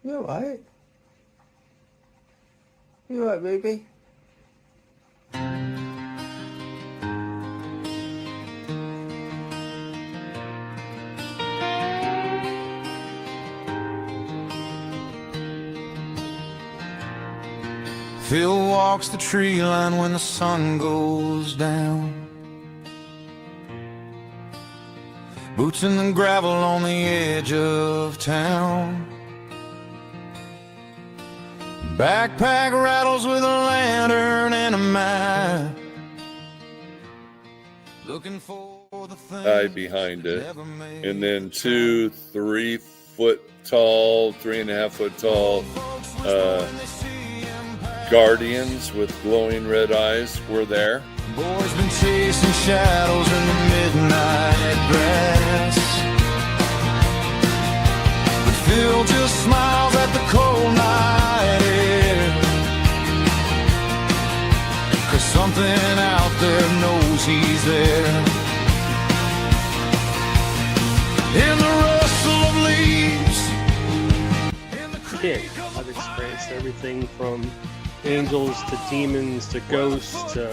You alright? You alright, baby? Phil walks the tree line when the sun goes down. Boots in the gravel on the edge of town. Backpack rattles with a lantern and a map. Looking for the thing behind it. And then 2 3-foot tall, 3.5-foot tall guardians with glowing red eyes were there. Boys been chasing shadows in the midnight grass. But Phil just smiles at the cold night air. 'Cause something out there knows he's there. In the rustle of leaves. Kid, I've experienced everything from angels to demons to ghosts to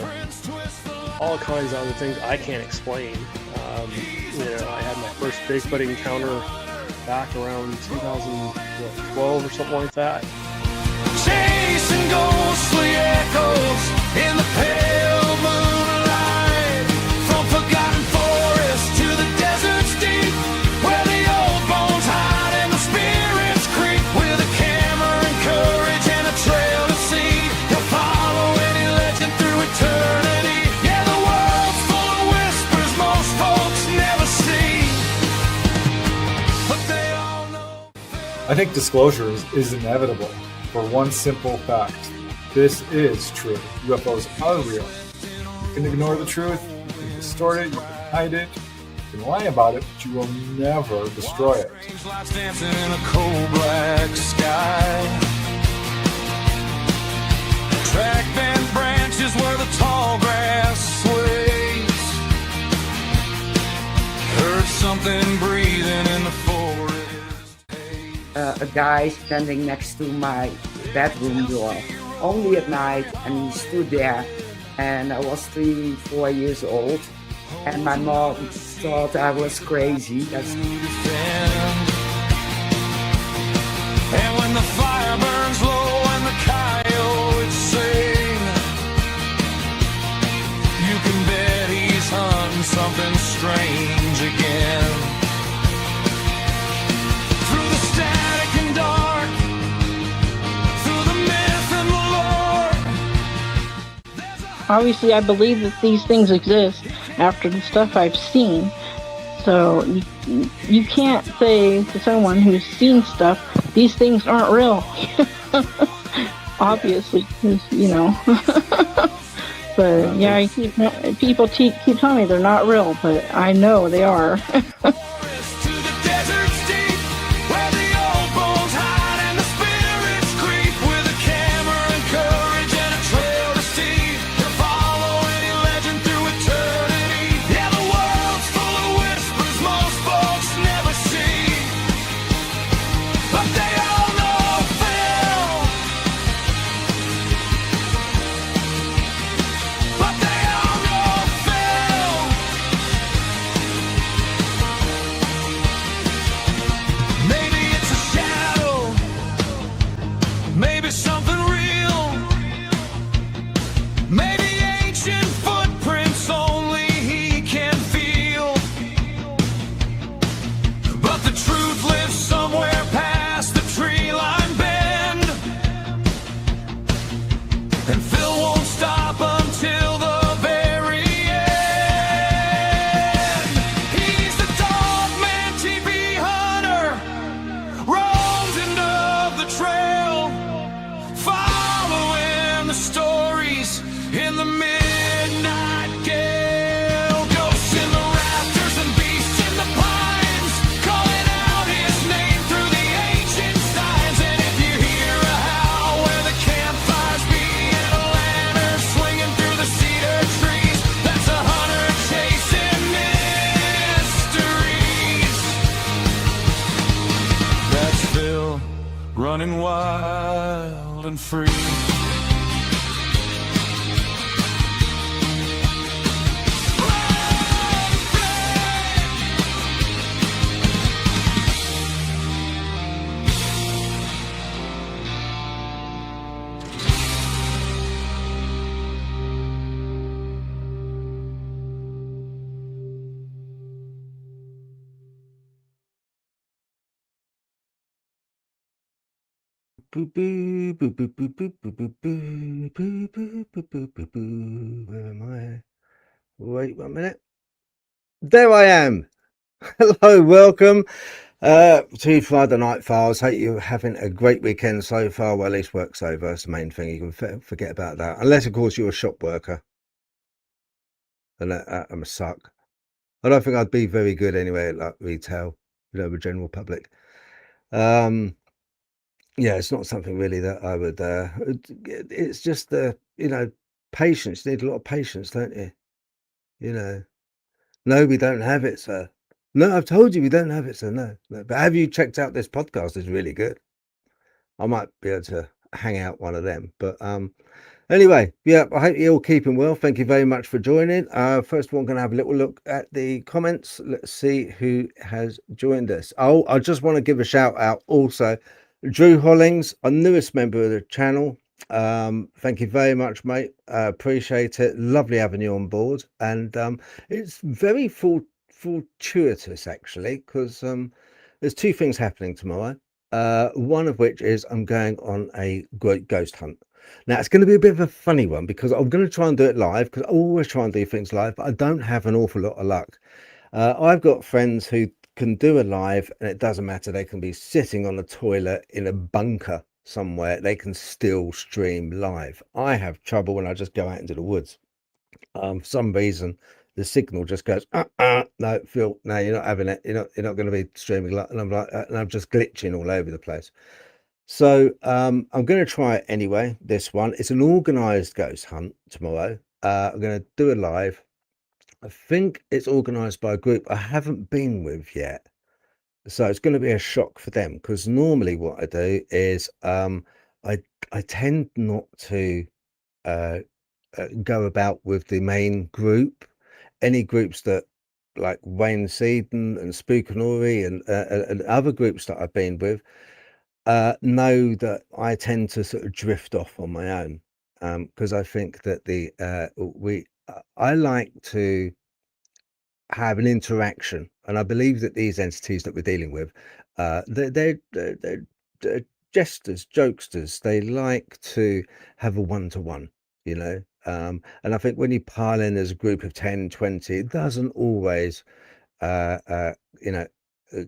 all kinds of other things I can't explain. I had my first Bigfoot encounter back around 2012 or something like that. Chasing ghostly echoes in the pale moonlight, from forgotten forests to the deserts deep, where the old bones hide and the spirits creep. With a camera and courage and a trail to see, he'll follow any legend through eternity. Yeah, the world's full of whispers most folks never see, but they all know. I think disclosure is inevitable for one simple fact. This is true. UFOs are real. You can ignore the truth, you can distort it, you can hide it, you can lie about it, but you will never destroy it. Lights dancing in a cold black sky. Track bent branches where the tall grass sways. Heard something breathing in the forest. A guy standing next to my bedroom door, only at night, and he stood there, and I was 3-4 years old, and my mom thought I was crazy. And when the fire burns low and the coyotes sing, you can bet he's hunting something strange again. Through the static and dark, through the myth and the lore. Obviously, I believe that these things exist after the stuff I've seen. So you can't say to someone who's seen stuff, these things aren't real. Obviously, you know. But yeah, people keep telling me they're not real, but I know they are. running wild and free. Boo boo boo boo boo boo boo boo boo boo boo boo boo boo boo. Where am I? Wait 1 minute. There I am. Hello, welcome to Friday Night Files. Hope you're having a great weekend so far. Well, at least work's over. That's the main thing. You can forget about that, unless of course you're a shop worker, and I'm a suck. I don't think I'd be very good anyway at like retail, you know, the general public. Yeah, it's not something really that I would, it's just the, you know, patience. You need a lot of patience, don't you? You know, no, we don't have it, sir. No, I've told you we don't have it, sir. No, no. But have you checked out this podcast? It's really good. I might be able to hang out one of them. But anyway, yeah, I hope you're all keeping well. Thank you very much for joining. First of all, I'm going to have a little look at the comments. Let's see who has joined us. Oh, I just want to give a shout out also. Drew Hollings, our newest member of the channel. Thank you very much, mate. Appreciate it. Lovely having you on board. And it's very fortuitous, actually, because there's two things happening tomorrow. One of which is I'm going on a great ghost hunt. Now, it's going to be a bit of a funny one because I'm going to try and do it live, because I always try and do things live, but I don't have an awful lot of luck. I've got friends who can do a live, and it doesn't matter. They can be sitting on a toilet in a bunker somewhere. They can still stream live. I have trouble when I just go out into the woods. For some reason, the signal just goes, no, Phil, no, you're not having it. You're not going to be streaming live. And I'm like, and I'm just glitching all over the place. So I'm going to try it anyway. This one, it's an organized ghost hunt tomorrow. I'm going to do it live. I think it's organized by a group I haven't been with yet. So it's going to be a shock for them, because normally what I do is I tend not to go about with the main group. Any groups that like Wayne Seaton and Spookanori and other groups that I've been with know that I tend to sort of drift off on my own, because I think that I like to have an interaction, and I believe that these entities that we're dealing with, they're jesters, jokesters. They like to have a one-to-one, you know. And I think when you pile in as a group of 10, 20, it doesn't always you know,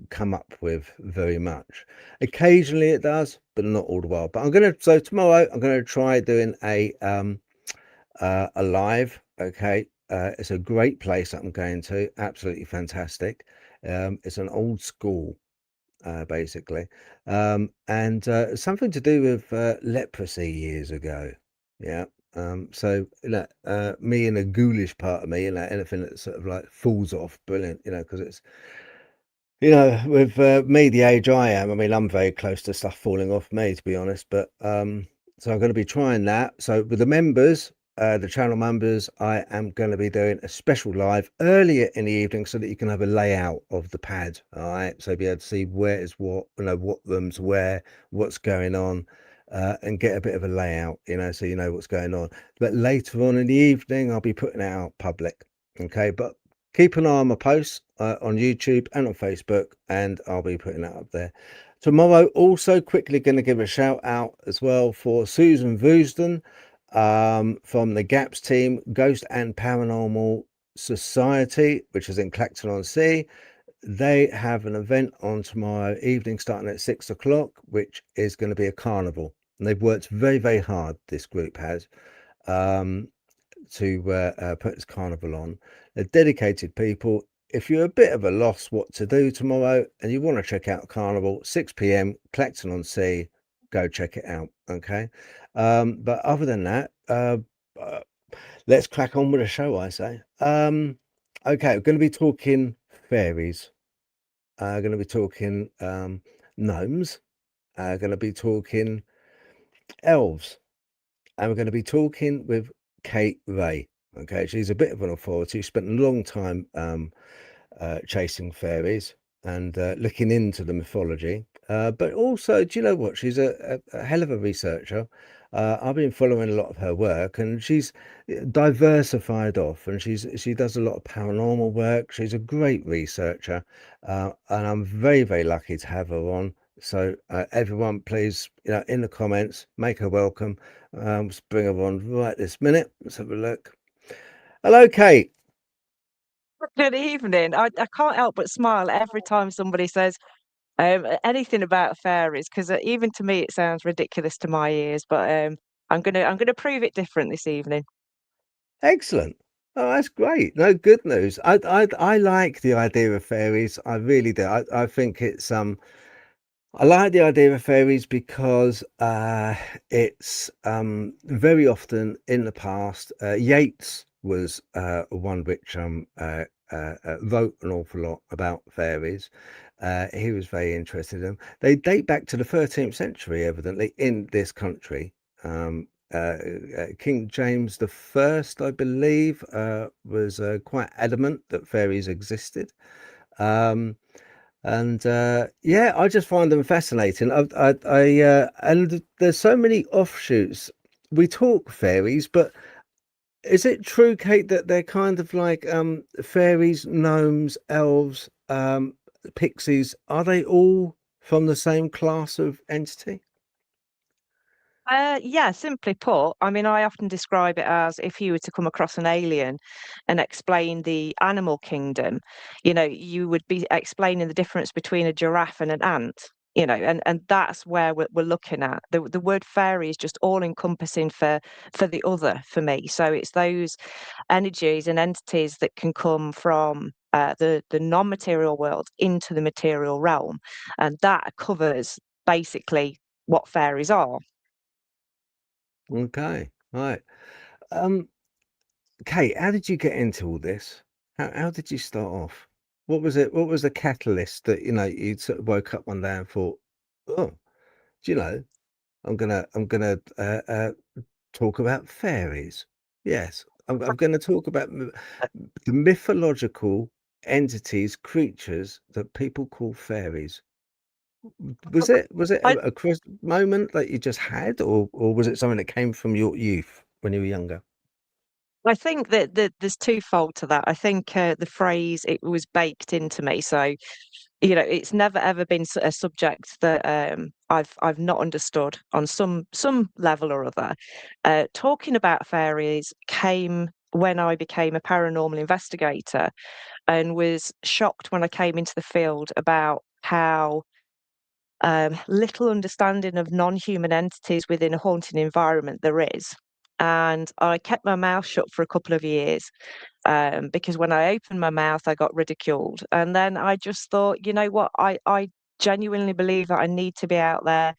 come up with very much. Occasionally it does, but not all the while. But so tomorrow I'm gonna try doing a live. Okay, it's a great place that I'm going to. Absolutely fantastic. It's an old school, basically, and something to do with leprosy years ago. Yeah. So you know, me and a ghoulish part of me, you know, anything that sort of like falls off, brilliant, you know, because it's, you know, with me the age I am, I mean, I'm very close to stuff falling off me, to be honest. But so I'm going to be trying that. So with the members, the channel members, I am going to be doing a special live earlier in the evening so that you can have a layout of the pad. All right, so be able to see where is what, you know, what rooms where, what's going on, and get a bit of a layout, you know, so you know what's going on. But later on in the evening, I'll be putting it out public. Okay, but keep an eye on my posts on YouTube and on Facebook, and I'll be putting that up there tomorrow. Also, quickly going to give a shout out as well for Susan Voosden from the GAPS team, Ghost and Paranormal Society, which is in Clacton-on-Sea. They have an event on tomorrow evening starting at 6 o'clock, which is going to be a carnival. And they've worked very, very hard, this group has, to put this carnival on. They're dedicated people. If you're a bit of a loss what to do tomorrow and you want to check out Carnival, 6 p.m, Clacton-on-Sea, go check it out. Okay. But other than that, let's crack on with the show, I say. Okay, we're going to be talking fairies. Going to be talking gnomes going to be talking elves, and we're going to be talking with Kate Ray. Okay, she's a bit of an authority. She spent a long time chasing fairies and looking into the mythology. But also, do you know what? She's a hell of a researcher. I've been following a lot of her work, and she's diversified off, and she does a lot of paranormal work. She's a great researcher, and I'm very, very lucky to have her on. So everyone, please, in the comments, make her welcome. Let's bring her on right this minute. Let's have a look. Hello, Kate. Good evening. I can't help but smile every time somebody says anything about fairies, because even to me it sounds ridiculous to my ears. But I'm gonna prove it different this evening. Excellent. Oh, that's great. No, good news. I like the idea of fairies. I really do. I think it's I like the idea of fairies because it's very often in the past. Yeats was one which wrote an awful lot about fairies. He was very interested in them. They date back to the 13th century, evidently, in this country. King James the First, I believe, was quite adamant that fairies existed. And yeah, I just find them fascinating. And there's so many offshoots. We talk fairies, but is it true, Kate, that they're kind of like fairies, gnomes, elves, pixies? Are they all from the same class of entity? Yeah, simply put, I mean, I often describe it as if you were to come across an alien and explain the animal kingdom, you would be explaining the difference between a giraffe and an ant, and that's where we're looking at. The word fairy is just all encompassing for the other for me. So it's those energies and entities that can come from the non-material world into the material realm, and that covers basically what fairies are. Okay, right. Um, Kate, how did you get into all this? How did you start off? What was it? What was the catalyst that you sort of woke up one day and thought, oh, do you know, I'm gonna talk about fairies. Yes, I'm going to talk about the mythological entities, creatures that people call fairies. Was it I a moment that you just had, or was it something that came from your youth when you were younger? I think that there's twofold to that. I think the phrase it was baked into me, so it's never ever been a subject that I've not understood on some level or other. Talking about fairies came when I became a paranormal investigator, and was shocked when I came into the field about how little understanding of non-human entities within a haunted environment there is. And I kept my mouth shut for a couple of years, because when I opened my mouth, I got ridiculed. And then I just thought, you know what? I genuinely believe that I need to be out there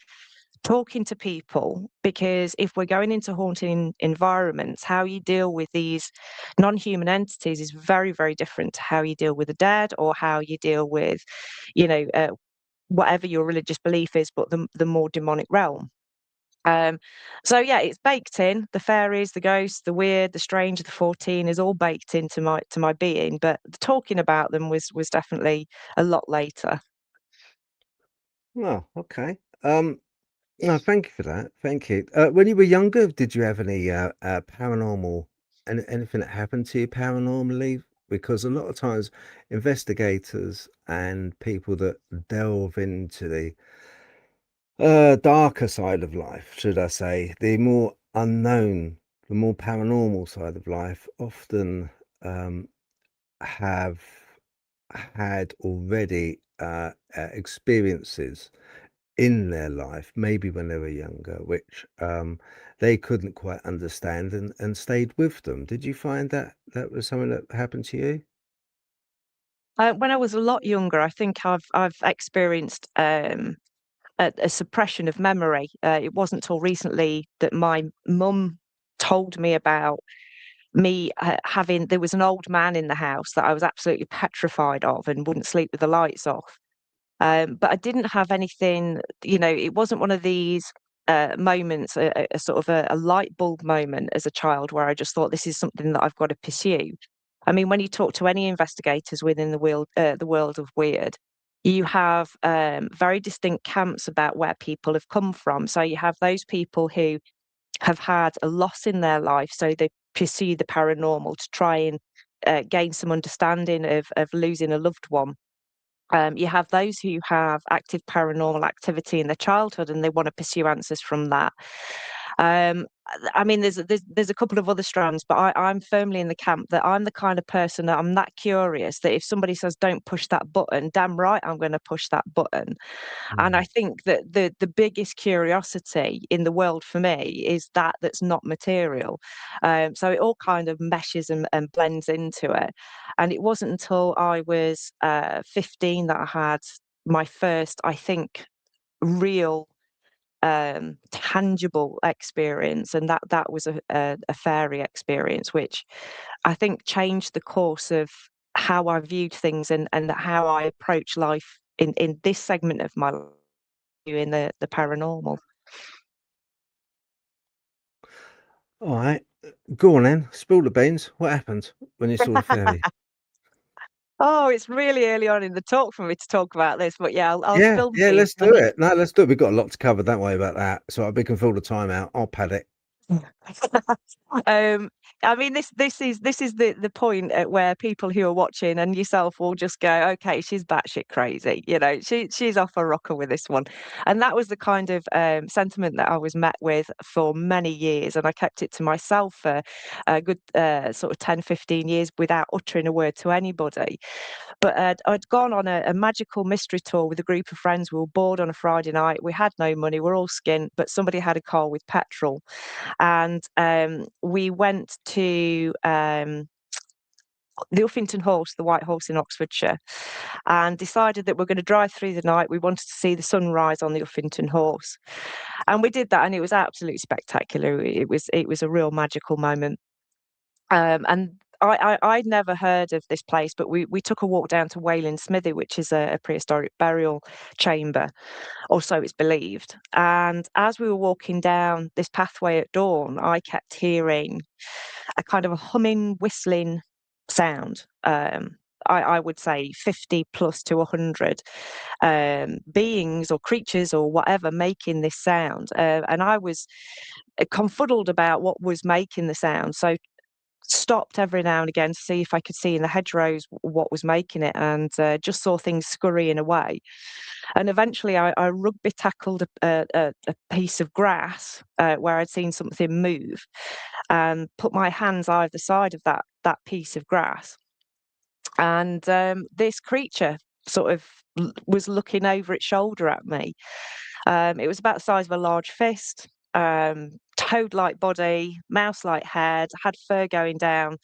talking to people, because if we're going into haunting environments, how you deal with these non-human entities is very, very different to how you deal with the dead, or how you deal with, you know, uh, whatever your religious belief is, but the more demonic realm. Um, so yeah, it's baked in. The fairies, the ghosts, the weird, the strange, the 14 is all baked into my being. But talking about them was definitely a lot later. Oh, okay. No, thank you for that. Thank you. When you were younger, did you have any paranormal, anything that happened to you paranormally? Because a lot of times, investigators and people that delve into the darker side of life, should I say, the more unknown, the more paranormal side of life, often um, have had already experiences in their life, maybe when they were younger, which they couldn't quite understand and stayed with them. Did you find that that was something that happened to you? When I was a lot younger, I think I've experienced a suppression of memory. It wasn't till recently that my mum told me about me having there was an old man in the house that I was absolutely petrified of and wouldn't sleep with the lights off. But I didn't have anything, it wasn't one of these moments, a sort of a light bulb moment as a child where I just thought this is something that I've got to pursue. I mean, when you talk to any investigators within the world of weird, you have very distinct camps about where people have come from. So you have those people who have had a loss in their life, so they pursue the paranormal to try and gain some understanding of losing a loved one. You have those who have active paranormal activity in their childhood and they want to pursue answers from that. I mean, there's a couple of other strands, but I'm firmly in the camp that I'm the kind of person that I'm that curious that if somebody says don't push that button, damn right I'm going to push that button. And I think that the biggest curiosity in the world for me is that's not material. So it all kind of meshes and blends into it. And it wasn't until I was 15 that I had my first, I think, real tangible experience, and that was a fairy experience, which I think changed the course of how I viewed things and how I approach life in this segment of my life, in the paranormal. All right, go on then. Spill the beans. What happened when you saw the fairy? Oh, it's really early on in the talk for me to talk about this, but yeah, I'll Yeah, spill the yeah, beans. let's do it. No, let's do it. We've got a lot to cover. Don't worry about that. So we can fill the time out. I'll pad it. um I mean, this is the point at where people who are watching and yourself will just go, okay, she's batshit crazy, she's off a rocker with this one. And that was the kind of sentiment that I was met with for many years, and I kept it to myself for a good sort of 10-15 years without uttering a word to anybody. But I'd gone on a magical mystery tour with a group of friends. We were bored on a Friday night. We had no money. We're all skint, but somebody had a car with petrol. And we went to the Uffington Horse, the White Horse in Oxfordshire, and decided that we're going to drive through the night. We wanted to see the sunrise on the Uffington Horse. And we did that, and it was absolutely spectacular. It was a real magical moment. And I'd never heard of this place, but we took a walk down to Wayland Smithy, which is a prehistoric burial chamber, or so it's believed. And as we were walking down this pathway at dawn, I kept hearing a kind of a humming, whistling sound. I would say 50 plus to 100 beings or creatures or whatever making this sound. And I was confuddled about what was making the sound. So stopped every now and again to see if I could see in the hedgerows what was making it, and just saw things scurrying away. And eventually I rugby tackled a piece of grass where I'd seen something move, and put my hands either side of that piece of grass. And this creature sort of was looking over its shoulder at me. It was about the size of a large fist, toad-like body, mouse-like head, had fur going down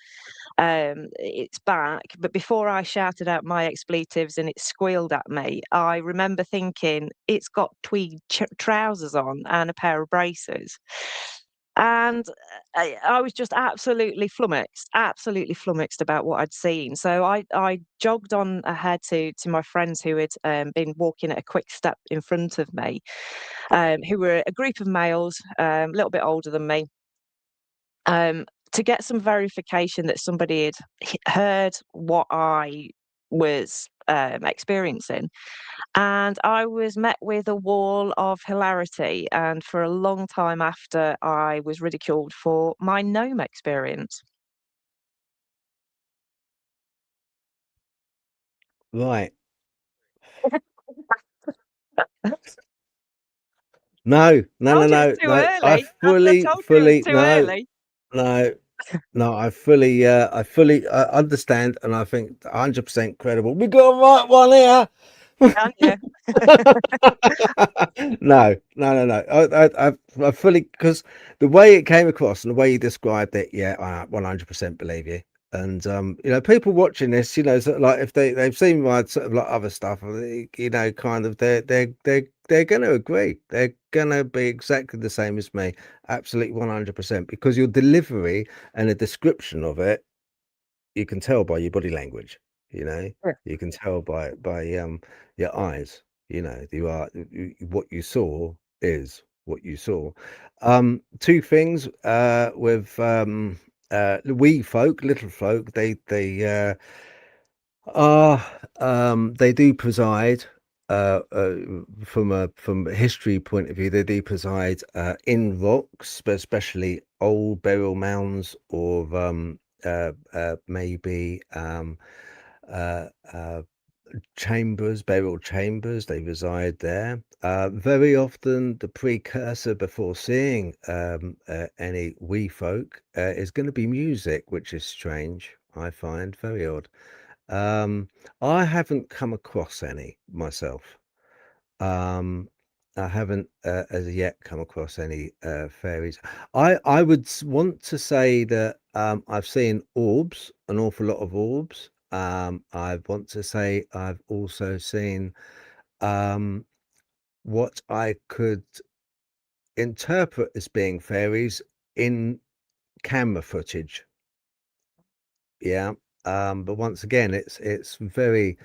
its back. But before I shouted out my expletives and it squealed at me, I remember thinking, it's got tweed trousers on and a pair of braces. And I was just absolutely flummoxed about what I'd seen. So I jogged on ahead to my friends who had been walking at a quick step in front of me, who were a group of males, a little bit older than me, to get some verification that somebody had heard what I was experiencing. And I was met with a wall of hilarity, and for a long time after, I was ridiculed for my gnome experience. Right. No, no, no, Told you no, it's too no. I early. I fully, told you it was fully, too no, early. no, no. I fully understand, and I think 100% credible. We got a right one here. Can you? No, no, no, no. I fully, because the way it came across and the way you described it, yeah, I 100% believe you. And people watching this, sort of like if they've seen my sort of like other stuff, kind of they're going to agree. They're going to be exactly the same as me, absolutely 100%, because your delivery and the description of it, you can tell by your body language. You know, Yeah. you can tell by your eyes. You know, what you saw is what you saw. Two things with the wee folk, little folk. They do preside. From a history point of view, they do preside in rocks, but especially old burial mounds, or maybe uh, uh, chambers, burial chambers. They reside there. Very often, the precursor before seeing any wee folk is going to be music, which is strange. I find very odd. Um, I haven't come across any myself. Um, I haven't as yet come across any fairies. I would want to say that I've seen orbs, an awful lot of orbs. I want to say I've also seen um, what I could interpret as being fairies in camera footage. Yeah. But once again, it's very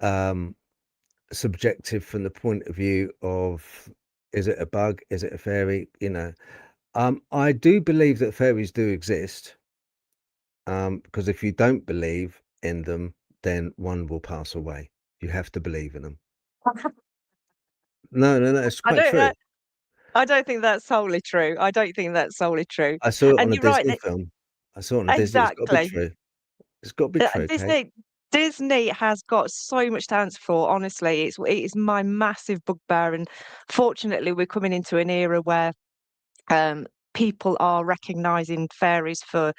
um subjective from the point of view of, is it a bug, is it a fairy, you know. I do believe that fairies do exist, because if you don't believe in them, then one will pass away. You have to believe in them. No, it's I quite don't. true. I don't think that's solely true. I don't think that's solely true. I saw it on And a you're right. Disney film. I saw it on a Disney. It's got to be Exactly. true. It's got to be true, Kate. Disney has got so much to answer for. Honestly, it is my massive bugbear, and fortunately, we're coming into an era where um, people are recognizing fairies for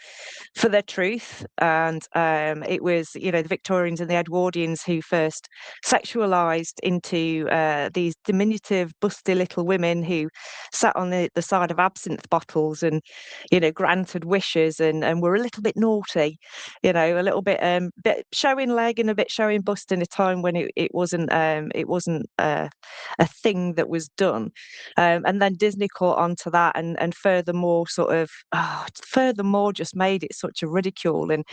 their truth. And it was, the Victorians and the Edwardians who first sexualized into these diminutive busty little women who sat on the side of absinthe bottles and granted wishes, and were a little bit naughty, a little bit showing leg and a bit showing bust in a time when it wasn't a thing that was done. And then Disney caught on to that, and furthermore just made it such a ridicule. And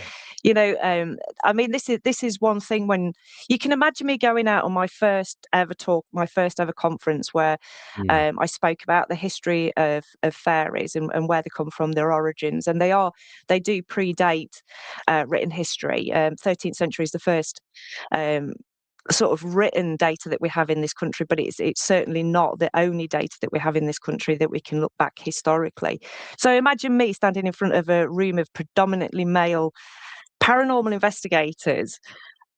I mean, this is one thing. When you can imagine me going out on my first ever talk, my first ever conference, where Mm, I spoke about the history of fairies, and where they come from, their origins, and they do predate written history. 13th century is the first um, sort of written data that we have in this country, but it's certainly not the only data that we have in this country that we can look back historically. So imagine me standing in front of a room of predominantly male paranormal investigators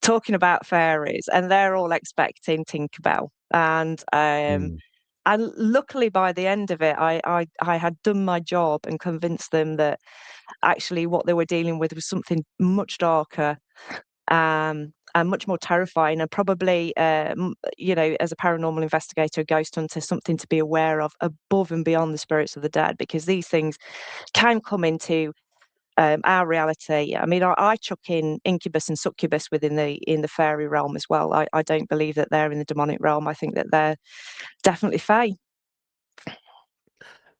talking about fairies, and they're all expecting Tinkerbell. mm. And luckily, by the end of it, I had done my job and convinced them that actually what they were dealing with was something much darker, and much more terrifying, and probably, as a paranormal investigator, a ghost hunter, something to be aware of above and beyond the spirits of the dead, because these things can come into our reality. I mean, I chuck in incubus and succubus in the fairy realm as well. I don't believe that they're in the demonic realm. I think that they're definitely fae.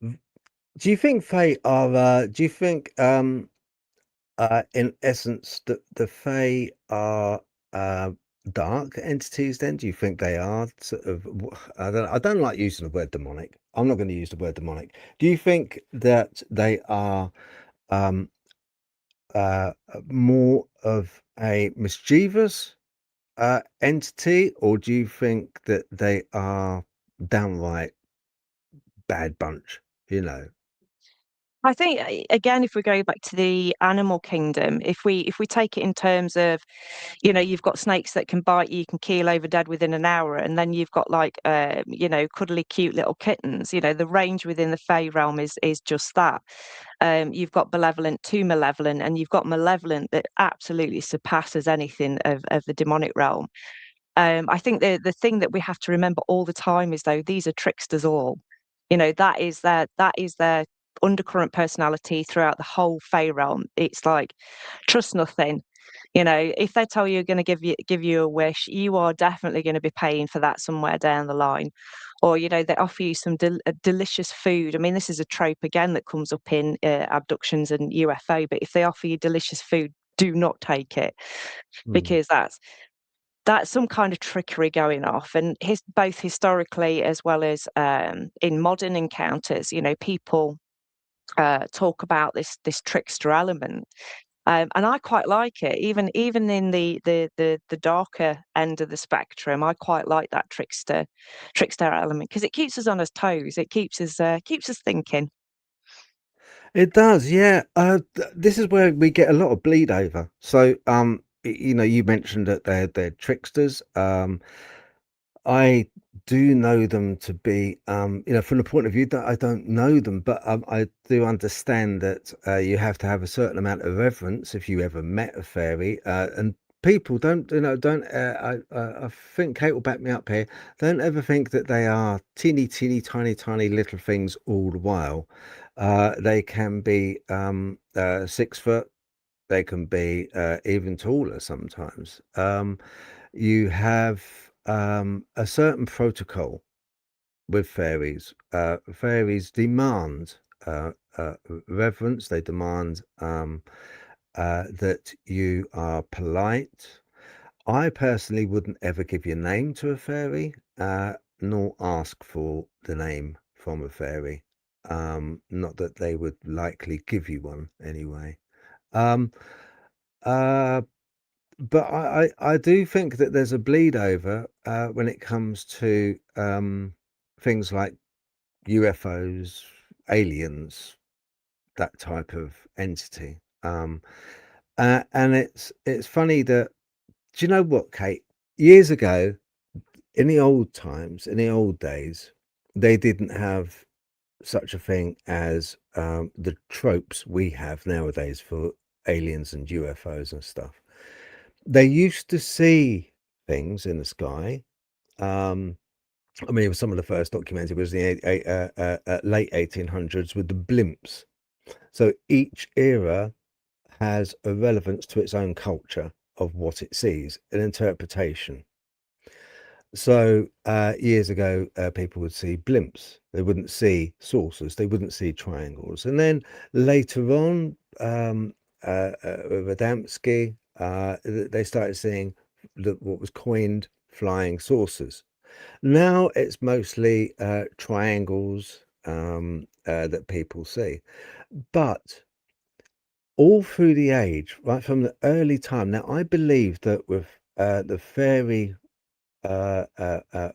Do you think Fae are? Do you think, in essence, that the Fae are dark entities? Then, do you think they are sort of? I don't like using the word demonic. I'm not going to use the word demonic. Do you think that they are um, more of a mischievous entity, or do you think that they are downright bad bunch? You know. I think, again, if we go back to the animal kingdom, if we take it in terms of, you've got snakes that can bite you, you can keel over dead within an hour, and then you've got like, cuddly, cute little kittens. The range within the Fae realm is just that. You've got benevolent to malevolent, and you've got malevolent that absolutely surpasses anything of the demonic realm. I think the thing that we have to remember all the time is, though, these are tricksters all. That is their undercurrent personality throughout the whole Fae realm. It's like, trust nothing. If they tell you're going to give you a wish, you are definitely going to be paying for that somewhere down the line. Or they offer you some delicious food. I mean, this is a trope again that comes up in abductions and UFO. But if they offer you delicious food, do not take it, because that's some kind of trickery going off. And both historically as well as in modern encounters, people talk about this trickster element. And I quite like it, even in the darker end of the spectrum. I quite like that trickster element, because it keeps us on our toes. It keeps us thinking. It does, yeah. This is where we get a lot of bleed over. So, you mentioned that they're tricksters. I do know them to be, from the point of view that I don't know them, but I do understand that you have to have a certain amount of reverence if you ever met a fairy. And people don't. I think Kate will back me up here. Don't ever think that they are teeny, teeny, tiny, tiny little things all the while. They can be 6 foot. They can be even taller sometimes. You have a certain protocol with fairies. Fairies demand reverence. They demand that you are polite. I personally wouldn't ever give your name to a fairy, nor ask for the name from a fairy. Not that they would likely give you one anyway. Um, uh, but I do think that there's a bleed over when it comes to things like UFOs, aliens, that type of entity. And it's funny that, do you know what, Kate? Years ago, in the old times, in the old days, they didn't have such a thing as the tropes we have nowadays for aliens and UFOs and stuff. They used to see things in the sky. I mean, it was some of the first documented was the late 1800s with the blimps. So each era has a relevance to its own culture of what it sees, an interpretation. So years ago, people would see blimps. They wouldn't see saucers. They wouldn't see triangles. And then later on, with Adamski, they started seeing what was coined flying saucers. Now it's mostly triangles that people see. But all through the age, right from the early time, now I believe that with the fairy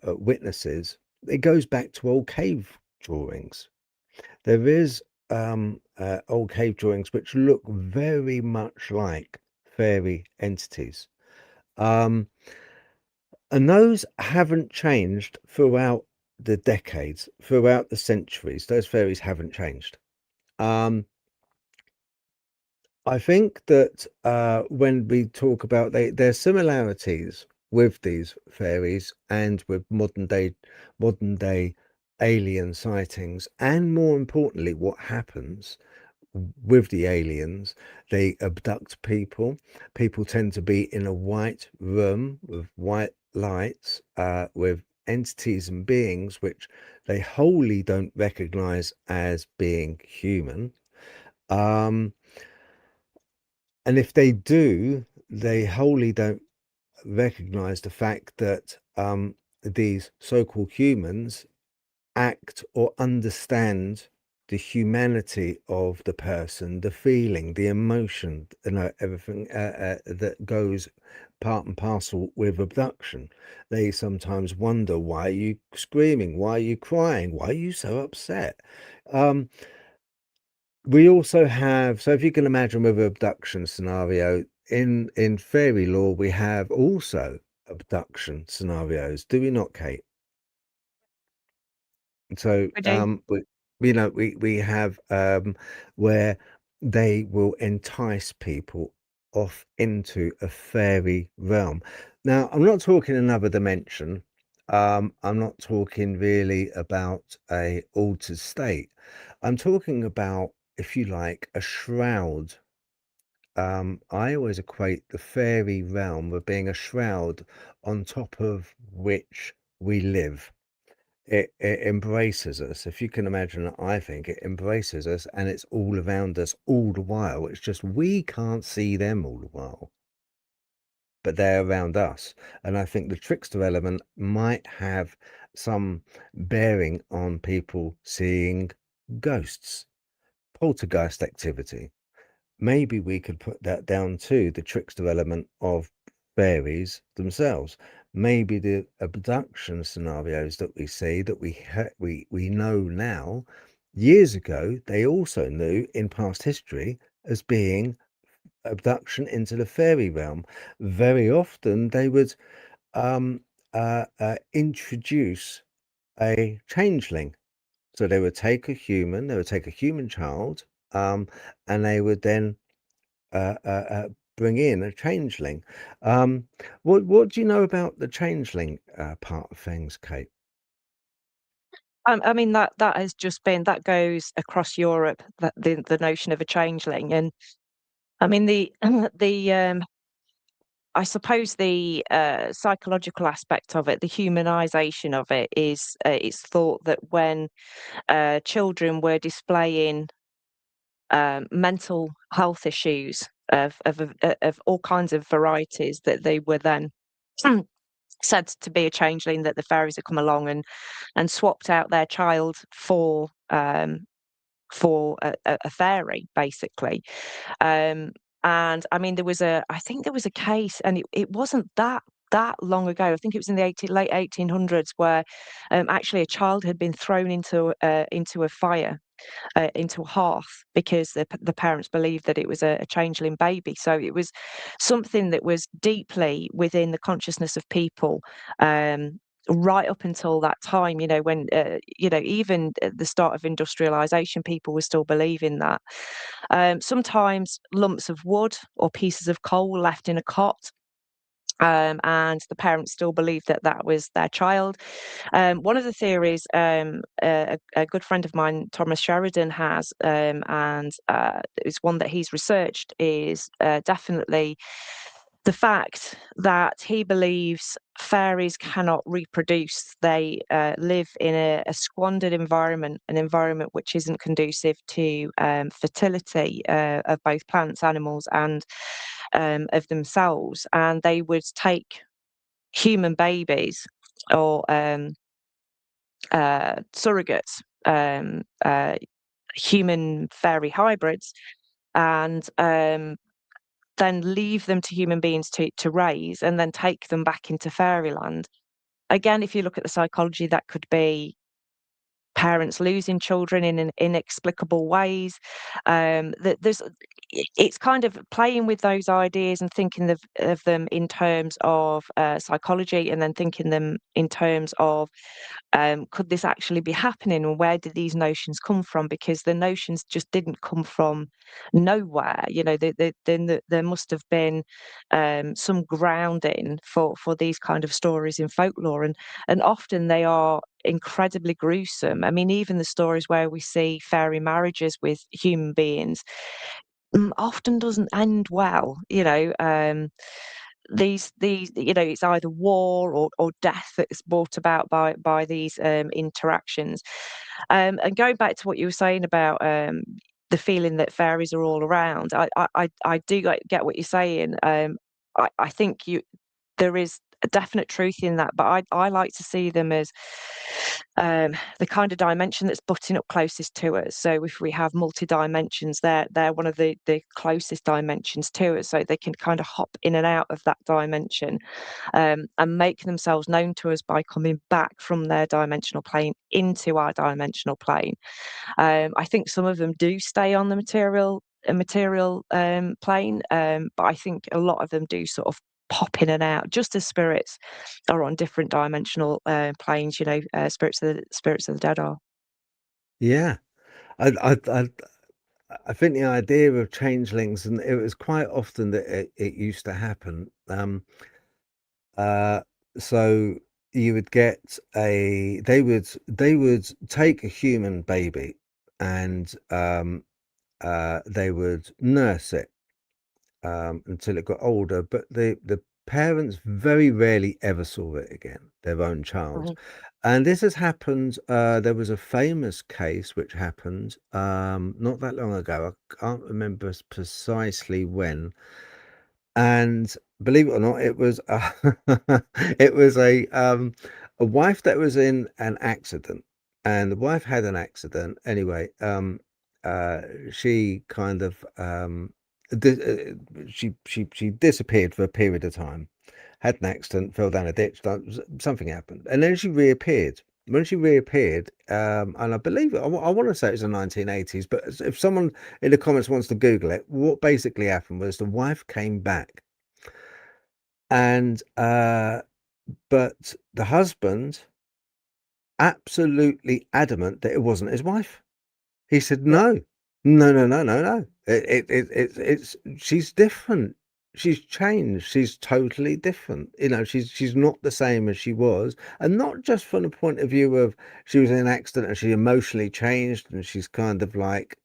witnesses, it goes back to old cave drawings. There is old cave drawings which look very much like fairy entities. And those haven't changed throughout the decades, throughout the centuries. Those fairies haven't changed. I think that when we talk about there's similarities with these fairies and with modern day alien sightings, and more importantly, what happens with the aliens. They abduct people. People tend to be in a white room with white lights, with entities and beings which they wholly don't recognize as being human. Um, and if they do, they wholly don't recognize the fact that these so-called humans act or understand the humanity of the person, the feeling, the emotion, everything that goes part and parcel with abduction. They sometimes wonder, why are you screaming? Why are you crying? Why are you so upset? We also have, so if you can imagine with an abduction scenario, in fairy lore, we have also abduction scenarios, do we not, Kate? So, We do. we have where they will entice people off into a fairy realm. Now, I'm not talking another dimension. I'm not talking really about a altered state. I'm talking about, if you like, a shroud. I always equate the fairy realm with being a shroud on top of which we live. it embraces us. If you can imagine it, I think it embraces us, and it's all around us all the while. It's just we can't see them all the while, but they're around us. And I think the trickster element might have some bearing on people seeing ghosts, poltergeist activity. Maybe we could put that down to the trickster element of fairies themselves. Maybe the abduction scenarios that we see, that we know now, years ago they also knew in past history as being abduction into the fairy realm. Very often they would introduce a changeling. So they would take a human child, and they would then bring in a changeling. What do you know about the changeling part of things, Kate? I mean that has just been that goes across Europe, that the notion of a changeling. And I mean the I suppose the psychological aspect of it, the humanization of it, is it's thought that when children were displaying mental health issues of all kinds of varieties, that they were then said to be a changeling, that the fairies had come along and swapped out their child for a fairy, basically. And I mean, I think there was a case, and it wasn't that long ago. I think it was in the late 1800s, where actually a child had been thrown into a fire, into a hearth, because the parents believed that it was a changeling baby. So it was something that was deeply within the consciousness of people. Right up until that time, when even at the start of industrialization, people were still believing that. Sometimes lumps of wood or pieces of coal left in a cot, and the parents still believed that that was their child. One of the theories, a good friend of mine, Thomas Sheridan, has, and it's one that he's researched, is definitely the fact that he believes fairies cannot reproduce. They live in a squandered environment, an environment which isn't conducive to fertility of both plants, animals, and of themselves. And they would take human babies, or surrogates, human fairy hybrids, and then leave them to human beings to raise, and then take them back into fairyland. Again, if you look at the psychology, that could be parents losing children in inexplicable ways. That it's kind of playing with those ideas and thinking of them in terms of psychology, and then thinking them in terms of could this actually be happening, and where did these notions come from? Because the notions just didn't come from nowhere. There must have been some grounding for these kind of stories in folklore, and often they are incredibly gruesome. I mean, even the stories where we see fairy marriages with human beings often doesn't end well. These it's either war or death that's brought about by these interactions. And going back to what you were saying about the feeling that fairies are all around, I do get what you're saying. I think there is a definite truth in that, but I like to see them as the kind of dimension that's butting up closest to us. So if we have multi dimensions, they're one of the closest dimensions to us, so they can kind of hop in and out of that dimension, and make themselves known to us by coming back from their dimensional plane into our dimensional plane. I think some of them do stay on the material plane, but I think a lot of them do sort of pop in and out, just as spirits are on different dimensional planes. Spirits of the dead are. Yeah, I think the idea of changelings, and it was quite often that it used to happen. So you would get they would take a human baby, and they would nurse it until it got older, but the parents very rarely ever saw it again, their own child. Mhm. And this has happened. There was a famous case which happened not that long ago. I can't remember precisely when. And believe it or not, it was it was a wife that was in an accident, and the wife had an accident anyway. She kind of she disappeared for a period of time, had an accident, fell down a ditch, something happened, and then she reappeared. When she reappeared, and I believe I want to say it was the 1980s, but if someone in the comments wants to Google it, what basically happened was the wife came back, and but the husband absolutely adamant that it wasn't his wife. He said, Yeah. "No, no, no, no, no, no. It's she's different. She's changed. She's totally different. You know, she's not the same as she was, and not just from the point of view of she was in an accident and she emotionally changed, and she's kind of like,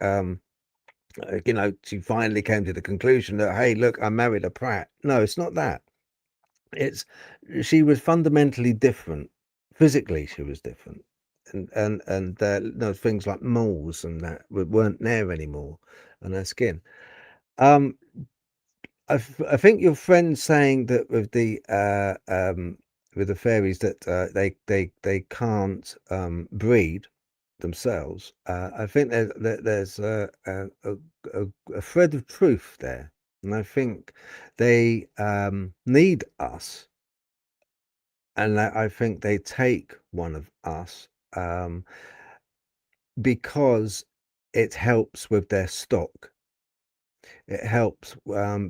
you know, she finally came to the conclusion that, hey, look, I married a prat. No, it's not that. It's she was fundamentally different. Physically, she was different, and you know, things like moles and that weren't there anymore on her skin. Um, I think your friend saying that with the fairies that they can't breed themselves. I think there's a thread of truth there, and I think they need us, and I think they take one of us because it helps with their stock. It helps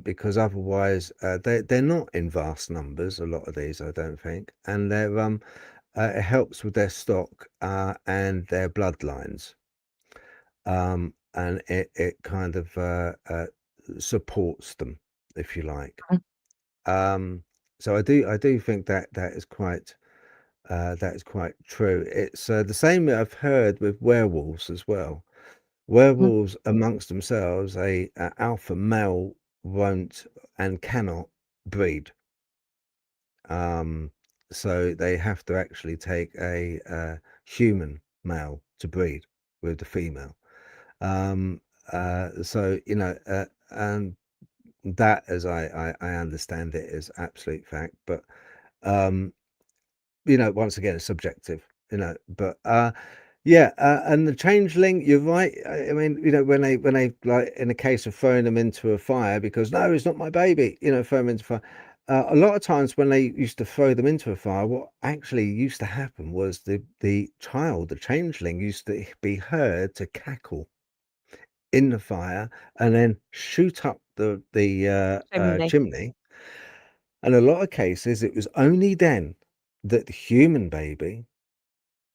because otherwise they're not in vast numbers. A lot of these, I don't think, and they're it helps with their stock and their bloodlines. And it kind of supports them, if you like. Mhm. So I do think that that is quite true. It's the same that I've heard with werewolves as well. Mhm. Werewolves amongst themselves, a alpha male won't and cannot breed. So they have to actually take a human male to breed with the female. Um, so you know, and that, as I understand it, is absolute fact. But um, you know, once again, it's subjective. You know, but yeah, and the changeling, you're right. I mean, you know, when they like in the case of throwing them into a fire because no, it's not my baby. You know, throw them into fire. A lot of times when they used to throw them into a fire, what actually used to happen was the child, the changeling, used to be heard to cackle in the fire and then shoot up the Chimney. chimney. And a lot of cases, it was only then that the human baby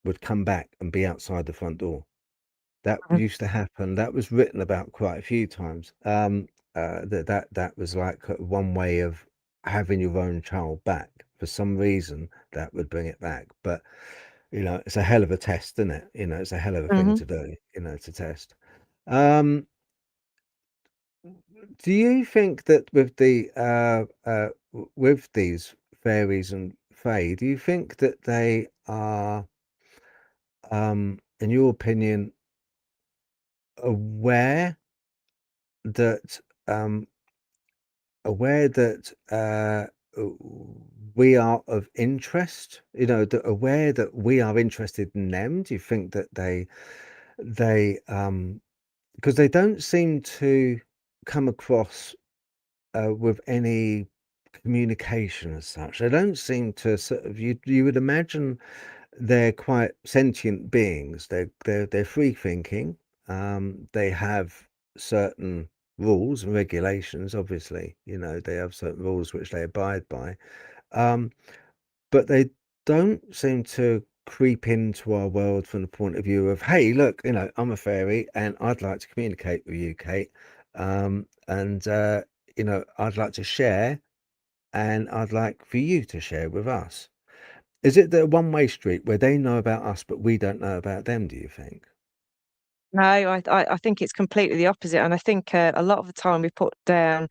would come back and be outside the front door. That Mhm. used to happen. That was written about quite a few times. That was like one way of having your own child back. For some reason, that would bring it back. But you know, it's a hell of a test, isn't it? You know, it's a hell of a thing Mhm. to do. You know, to test. Um, Do you think that with with these fairies and fae, do you think that they are, in your opinion, aware that um, aware that we are of interest? You know, that aware that we are interested in them? Do you think that they because they don't seem to come across with any communication as such. They don't seem to sort of you would imagine they're quite sentient beings. They're free thinking. They have certain rules and regulations, obviously. You know, they have certain rules which they abide by. Um, but they don't seem to creep into our world from the point of view of, hey, look, you know, I'm a fairy and I'd like to communicate with you, Kate. And you know, I'd like to share and I'd like for you to share with us. Is it the one-way street where they know about us, but we don't know about them, do you think? No, I think it's completely the opposite, and I think a lot of the time we put down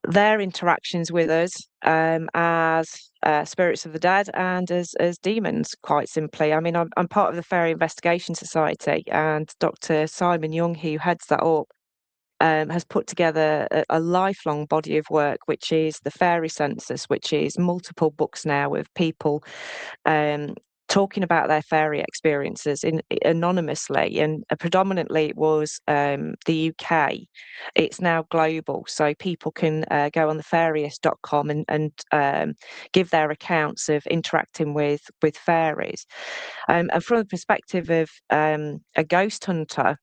their interactions with us as spirits of the dead and as demons, quite simply. I mean, I'm part of the Fairy Investigation Society, and Dr. Simon Young, who heads that up, has put together a lifelong body of work, which is the Fairy Census, which is multiple books now of people talking about their fairy experiences anonymously, and predominantly it was the UK. It's now global, so people can go on the fairyist.com and give their accounts of interacting with fairies. And from the perspective of a ghost hunter,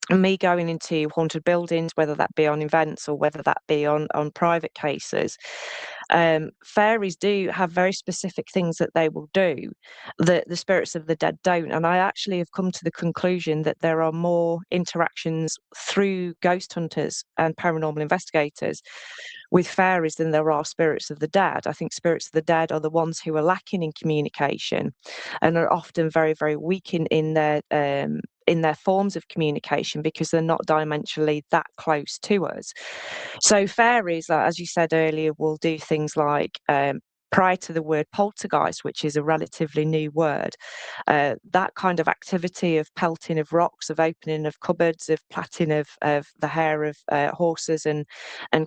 me going into haunted buildings, whether that be on events or whether that be on private cases, fairies do have very specific things that they will do that the spirits of the dead don't. And I actually have come to the conclusion that there are more interactions through ghost hunters and paranormal investigators with fairies than there are spirits of the dead. I think spirits of the dead are the ones who are lacking in communication and are often very, very weak in their forms of communication because they're not dimensionally that close to us. So fairies, as you said earlier, will do things like prior to the word poltergeist, which is a relatively new word, that kind of activity of pelting of rocks, of opening of cupboards, of plaiting of the hair of horses and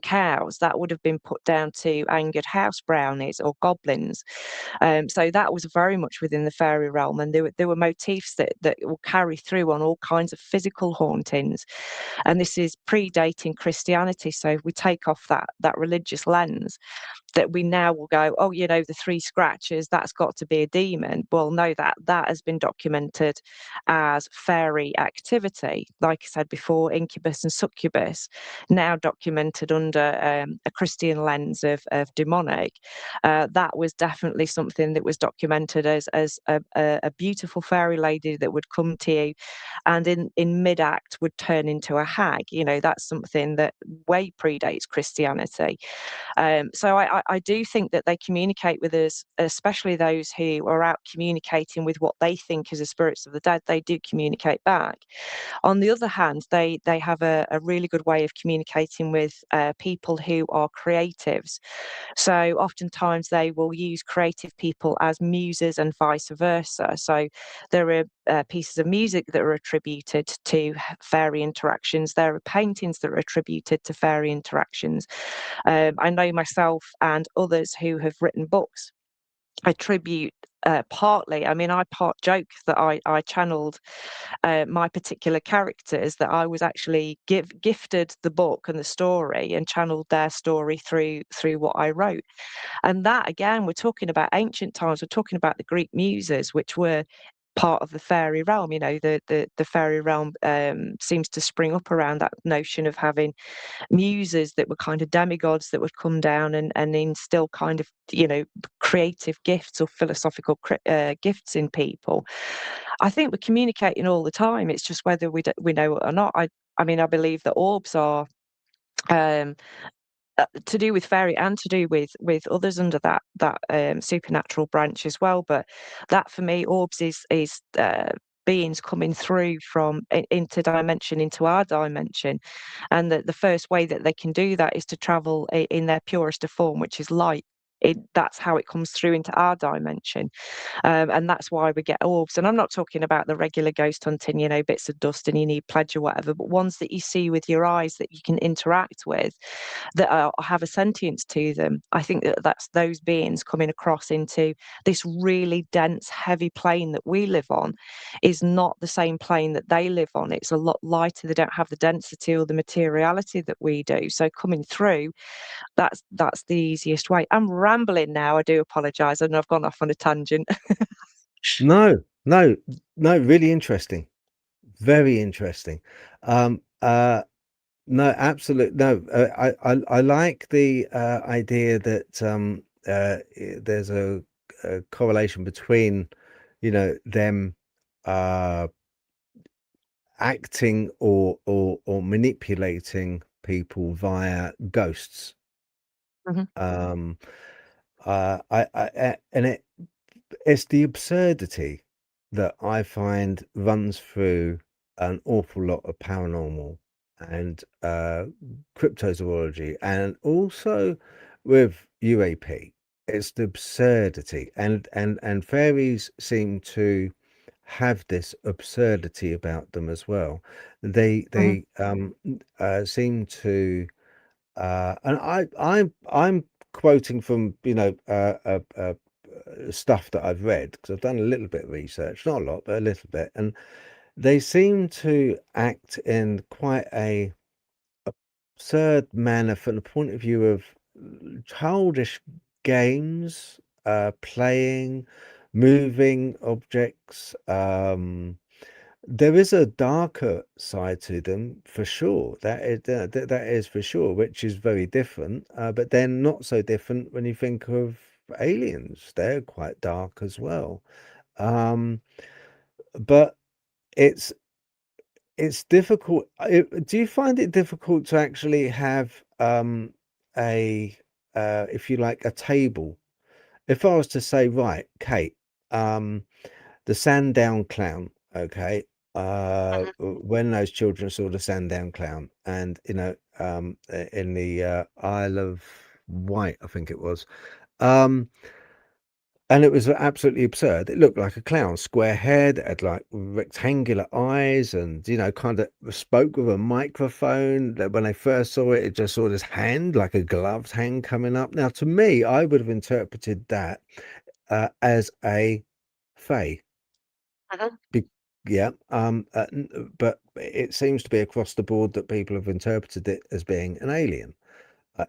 cows, that would have been put down to angered house brownies or goblins. So that was very much within the fairy realm, and there were motifs that will carry through on all kinds of physical hauntings. And this is predating Christianity, so if we take off that religious lens, that we now will go, oh, the 3 scratches, that's got to be a demon. Well, no, that has been documented as fairy activity. Like I said before, incubus and succubus, now documented under a Christian lens of demonic. That was definitely something that was documented as a beautiful fairy lady that would come to you and in mid-act would turn into a hag. That's something that way predates Christianity. So I do think that they communicate with us, especially those who are out communicating with what they think is the spirits of the dead. They do communicate back. On the other hand, they have a really good way of communicating with people who are creatives. So oftentimes they will use creative people as muses and vice versa. So there are pieces of music that are attributed to fairy interactions. There are paintings that are attributed to fairy interactions. I know myself and others who have written books attribute partly, I part joke that I channeled my particular characters, that I was actually gifted the book and the story and channeled their story through what I wrote. And that, again, we're talking about ancient times, we're talking about the Greek muses, which were part of the fairy realm. The fairy realm seems to spring up around that notion of having muses that were kind of demigods that would come down and instill kind of creative gifts or philosophical gifts in people. I think we're communicating all the time. It's just whether we know it or not. I believe that orbs are to do with fairy and to do with others under that supernatural branch as well. But that, for me, orbs is beings coming through from interdimension into our dimension, and the first way that they can do that is to travel in their purest of form, which is light. That's how it comes through into our dimension, and that's why we get orbs. And I'm not talking about the regular ghost hunting, bits of dust and you need pledge or whatever, but ones that you see with your eyes that you can interact with, that have a sentience to them. I think that's those beings coming across into this really dense, heavy plane that we live on is not the same plane that they live on. It's a lot lighter. They don't have the density or the materiality that we do. So coming through, that's the easiest way. I'm rambling now. I do apologise. I know I've gone off on a tangent. No, really interesting. Very interesting. No, absolute no. I like the idea that there's a correlation between, them acting or manipulating people via ghosts. Mhm. And it's the absurdity that I find runs through an awful lot of paranormal and cryptozoology, and also with UAP. it's the absurdity, and fairies seem to have this absurdity about them as well. They seem to and I'm quoting from stuff that I've read because I've done a little bit of research, not a lot, but a little bit, and they seem to act in quite a absurd manner from the point of view of childish games, playing, moving objects. There is a darker side to them for sure. That is for sure, which is very different. But then not so different when you think of aliens. They're quite dark as well. But it's difficult. Do you find it difficult to actually have a if you like, a table? If I was to say, right, Kate, the Sandown Clown, okay, when those children saw the Sandown Clown, and in the Isle of Wight, I think it was, and it was absolutely absurd. It looked like a clown, square head, had like rectangular eyes, and kind of spoke with a microphone. That when they first saw it, it just saw this hand, like a gloved hand coming up. Now, to me, I would have interpreted that as a fae. Be- yeah, but it seems to be across the board that people have interpreted it as being an alien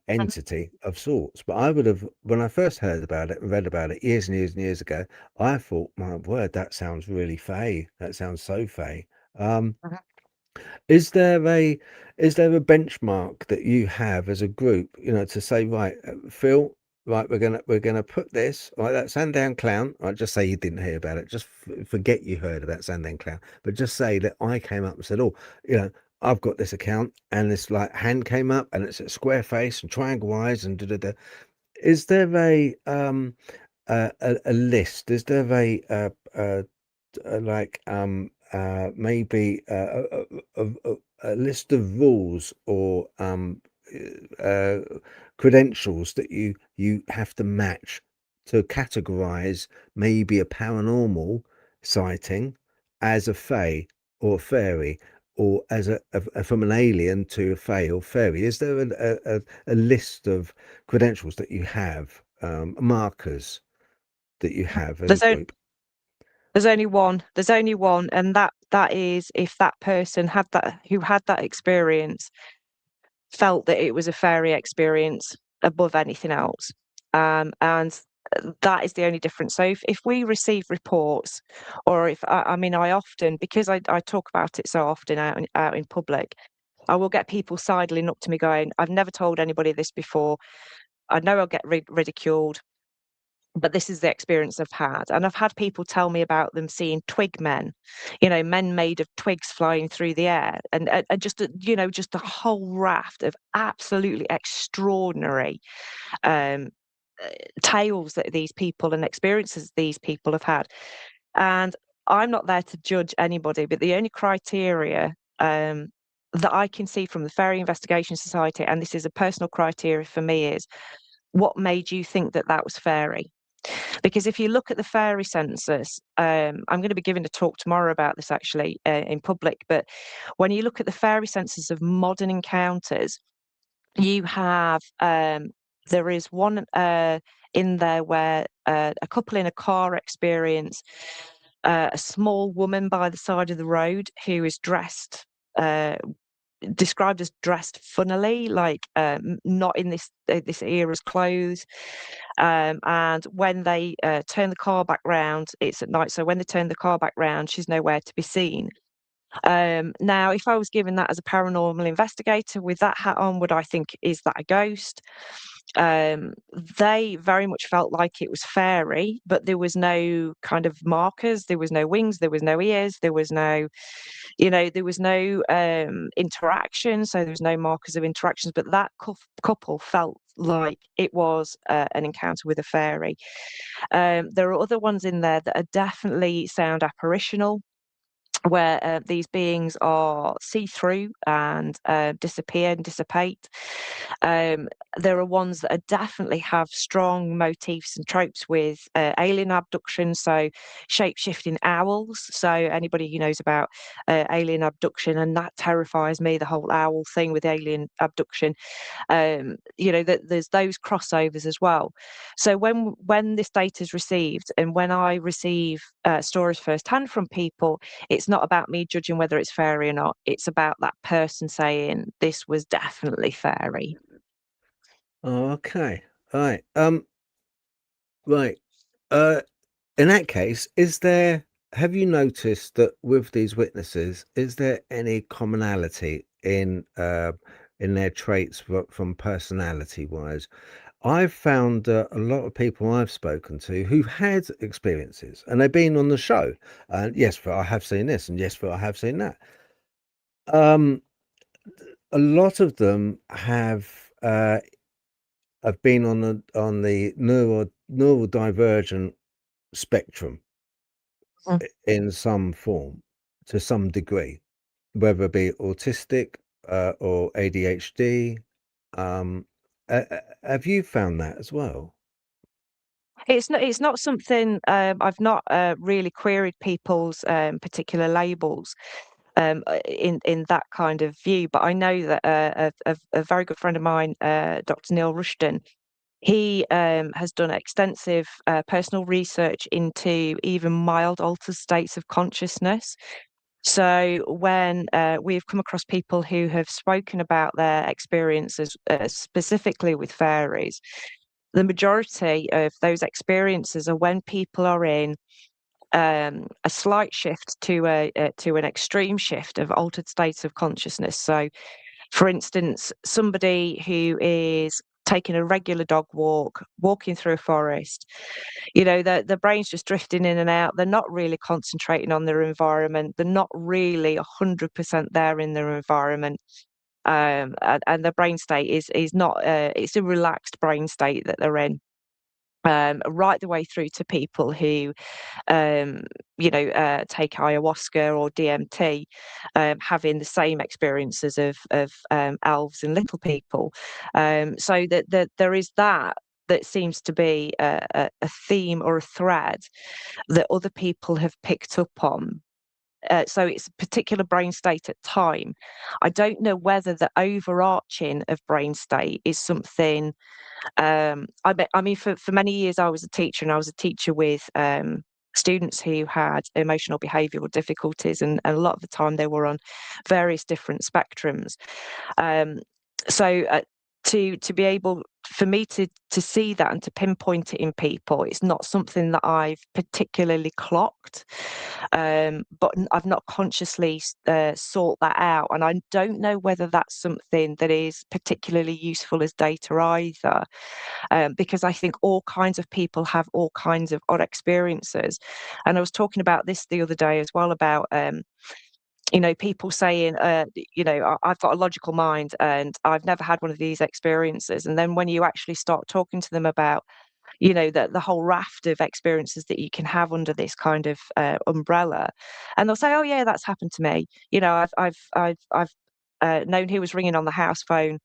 entity of sorts. But I would have, when I first heard about it and read about it years and years and years ago, I thought, my word, that sounds really fey. That sounds so fey. Is there a benchmark that you have as a group, to say, right, Phil, right, we're gonna put this, right, that Sandown Clown, right, just say you didn't hear about it, just forget you heard about Sandown Clown, but just say that I came up and said, oh, I've got this account, and this like hand came up, and it's a square face and triangle eyes and da da da. Is there a list? Is there like maybe a list of rules or uh, credentials that you have to match to categorize maybe a paranormal sighting as a fae or a fairy, or as from an alien to a fae or fairy? Is there a list of credentials that you have, markers that you have as a There's only group? there's only one, and that is if that person who had that experience felt that it was a fairy experience above anything else. And that is the only difference. So if we receive reports, or if I mean, I often, because I talk about it so often out in public, I will get people sidling up to me going, I've never told anybody this before. I know I'll get ridiculed, but this is the experience I've had. And I've had people tell me about them seeing twig men, men made of twigs flying through the air, and just just a whole raft of absolutely extraordinary um, tales that these people and experiences these people have had. And I'm not there to judge anybody, but the only criteria that I can see from the Fairy Investigation Society, and this is a personal criteria for me, is what made you think that that was fairy? Because if you look at the fairy census, I'm going to be giving a talk tomorrow about this actually in public, but when you look at the fairy census of modern encounters, you have there is one in there where a couple in a car experience a small woman by the side of the road who is dressed described as dressed funnily, like not in this era's clothes. And when they turn the car back round, it's at night. So when they turn the car back round, she's nowhere to be seen. Now, if I was given that as a paranormal investigator with that hat on, would I think, is that a ghost? They very much felt like it was fairy, but there was no kind of markers, there was no wings, there was no ears, there was no, there was no interaction, so there was no markers of interactions, but that couple felt like it was an encounter with a fairy. There are other ones in there that are definitely sound apparitional. where these beings are see-through and disappear and dissipate. There are ones that definitely have strong motifs and tropes with alien abduction, so shape-shifting owls. So anybody who knows about alien abduction, and that terrifies me, the whole owl thing with alien abduction. That there's those crossovers as well. So when this data is received, and when I receive stories firsthand from people, it's not about me judging whether it's fairy or not. It's about that person saying this was definitely fairy. Oh, okay. All right. Right. In that case, have you noticed that with these witnesses, is there any commonality in their traits from personality wise? I've found a lot of people I've spoken to who've had experiences and they've been on the show. And yes, for I have seen this, and yes, for I have seen that. A lot of them have been on the neurodivergent spectrum Mm. in some form, to some degree, whether it be autistic or ADHD. Have you found that as well? It's not something I've not really queried people's particular labels in that kind of view, but I know that a very good friend of mine, Dr. Neil Rushton, he has done extensive personal research into even mild altered states of consciousness. So when we've come across people who have spoken about their experiences, specifically with fairies, the majority of those experiences are when people are in a slight shift to an extreme shift of altered states of consciousness. So, for instance, somebody who is taking a regular dog walk, walking through a forest, the brain's just drifting in and out. They're not really concentrating on their environment. They're not really 100% there in their environment. And their brain state is not it's a relaxed brain state that they're in. Right the way through to people who take ayahuasca or DMT, having the same experiences of elves and little people. So that there is that seems to be a theme or a thread that other people have picked up on. So it's a particular brain state at time. I don't know whether the overarching of brain state is something. I mean, for many years I was a teacher, and I was a teacher with students who had emotional behavioural difficulties, and a lot of the time they were on various different spectrums. So to be able for me to see that and to pinpoint it in people, it's not something that I've particularly clocked, but I've not consciously sought that out, and I don't know whether that's something that is particularly useful as data either, because I think all kinds of people have all kinds of odd experiences, and I was talking about this the other day as well about people saying, I've got a logical mind and I've never had one of these experiences. And then when you actually start talking to them about, the whole raft of experiences that you can have under this kind of umbrella, and they'll say, "Oh yeah, that's happened to me." I've known who was ringing on the house phone.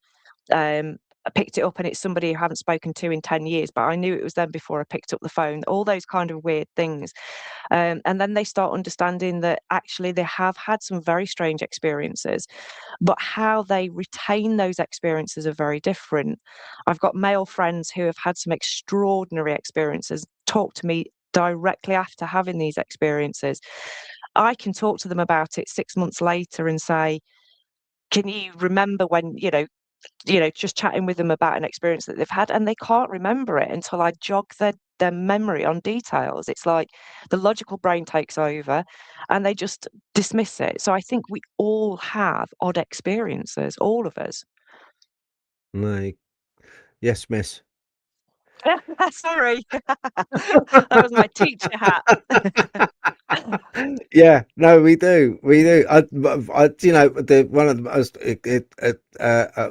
I picked it up and it's somebody who I haven't spoken to in 10 years, but I knew it was them before I picked up the phone. All those kind of weird things. And then they start understanding that actually they have had some very strange experiences, but how they retain those experiences are very different. I've got male friends who have had some extraordinary experiences talk to me directly after having these experiences. I can talk to them about it 6 months later and say, can you remember when, just chatting with them about an experience that they've had, and they can't remember it until I jog their memory on details. It's like the logical brain takes over and they just dismiss it. So I think we all have odd experiences, all of us. No. Yes, miss. Sorry. That was my teacher hat. Yeah, no, we do. One of the most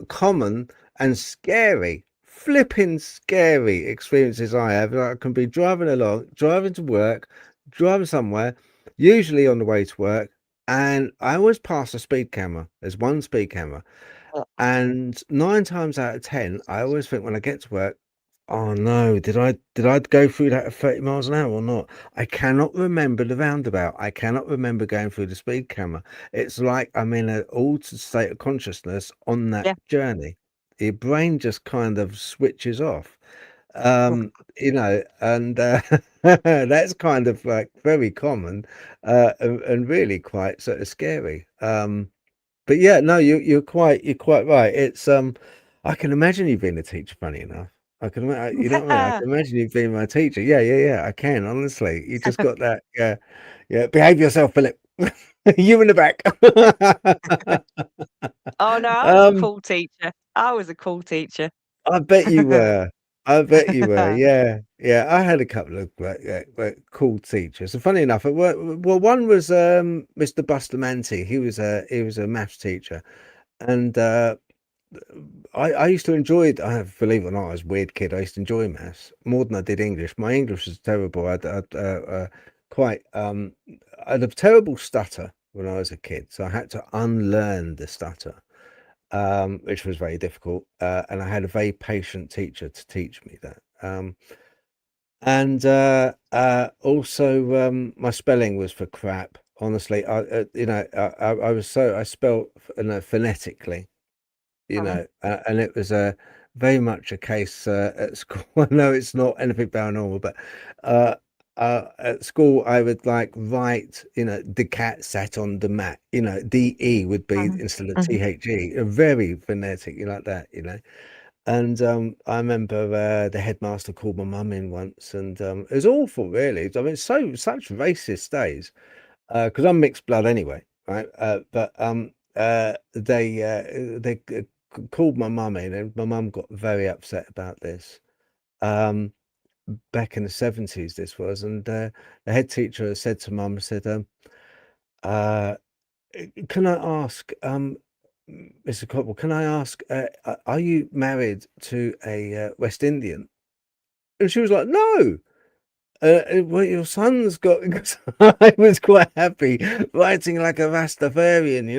common and flipping scary experiences I have. Like, I can be driving along, driving to work, driving somewhere, usually on the way to work, and I always pass a speed camera. There's one speed camera, Oh. and 9 times out of 10, I always think when I get to work, "Oh, no, did I go through that at 30 miles an hour or not?" I cannot remember the roundabout. I cannot remember going through the speed camera. It's like I'm in an altered state of consciousness on that Yeah. journey. Your brain just kind of switches off. Oh. You know, and that's kind of like very common, and really quite sort of scary. But yeah, no, you're quite right. It's I can imagine you being a teacher. Funny enough, you know what I mean. I can imagine you being my teacher. Yeah, yeah, yeah. I can honestly. You just got that. Yeah, yeah. Behave yourself, Philip. You in the back. Oh, no, I was a um, cool teacher. I was a cool teacher. I bet you were. I bet you were. Yeah, yeah. I had a couple of cool teachers. And funny enough, well, one was Mr. Bustamanti. He was a maths teacher, and I used to enjoy it. Believe it or not, I was a weird kid. I used to enjoy maths more than I did English. My English was terrible. Quite I had a terrible stutter when I was a kid, so I had to unlearn the stutter, which was very difficult. And I had a very patient teacher to teach me that. And also, my spelling was for crap. Honestly, I spelled phonetically, and it was very much a case at school. I know it's not anything paranormal, but at school I would like write, the cat sat on the mat. DE would be Mhm. instead of Mhm. THE, very phonetic, like that. And I remember the headmaster called my mum in once, and it was awful, really. I mean, such racist days, because I'm mixed blood anyway, right? But they called my mum in, and my mum got very upset about this. Um, Back in the 70s, this was, and the head teacher said to mum, said, uh, "Can I ask, Mr. Cotwell, can I ask, are you married to a West Indian?" And she was like, "No." Well, your son's got. Because I was quite happy writing like a Rastafarian,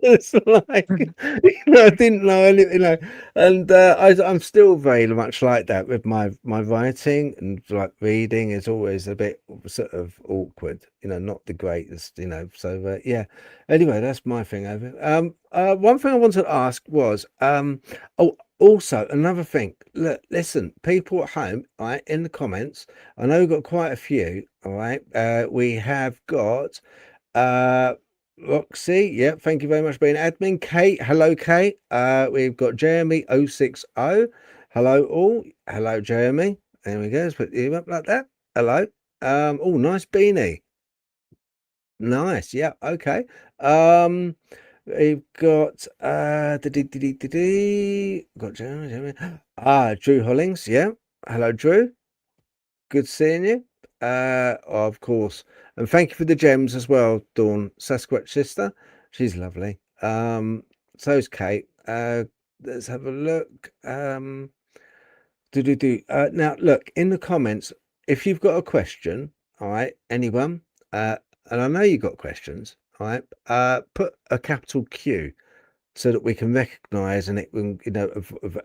It's like, I didn't know anything, and I'm still very much like that with my writing, and like reading is always a bit sort of awkward, not the greatest, So yeah. Anyway, that's my thing over. One thing I wanted to ask was, oh, also another thing. Look, listen, people at home, right, in the comments. I know we've got quite a few. All right, we have got. Roxy, yeah, thank you very much for being admin. Kate, hello, Kate. We've got Jeremy 060. Hello, all. Hello, Jeremy. There we go. Let's put you up like that. Hello. Oh, nice beanie. Nice. Yeah. Okay. We've got got Jeremy. Drew Hollings. Yeah. Hello, Drew. Good seeing you. Of course. And thank you for the gems as well, Dawn. Sasquatch sister. She's lovely. So's Kate. Let's have a look. Now look in the comments if you've got a question, all right, anyone, and I know you've got questions, all right, put a capital Q so that we can recognize, and it will,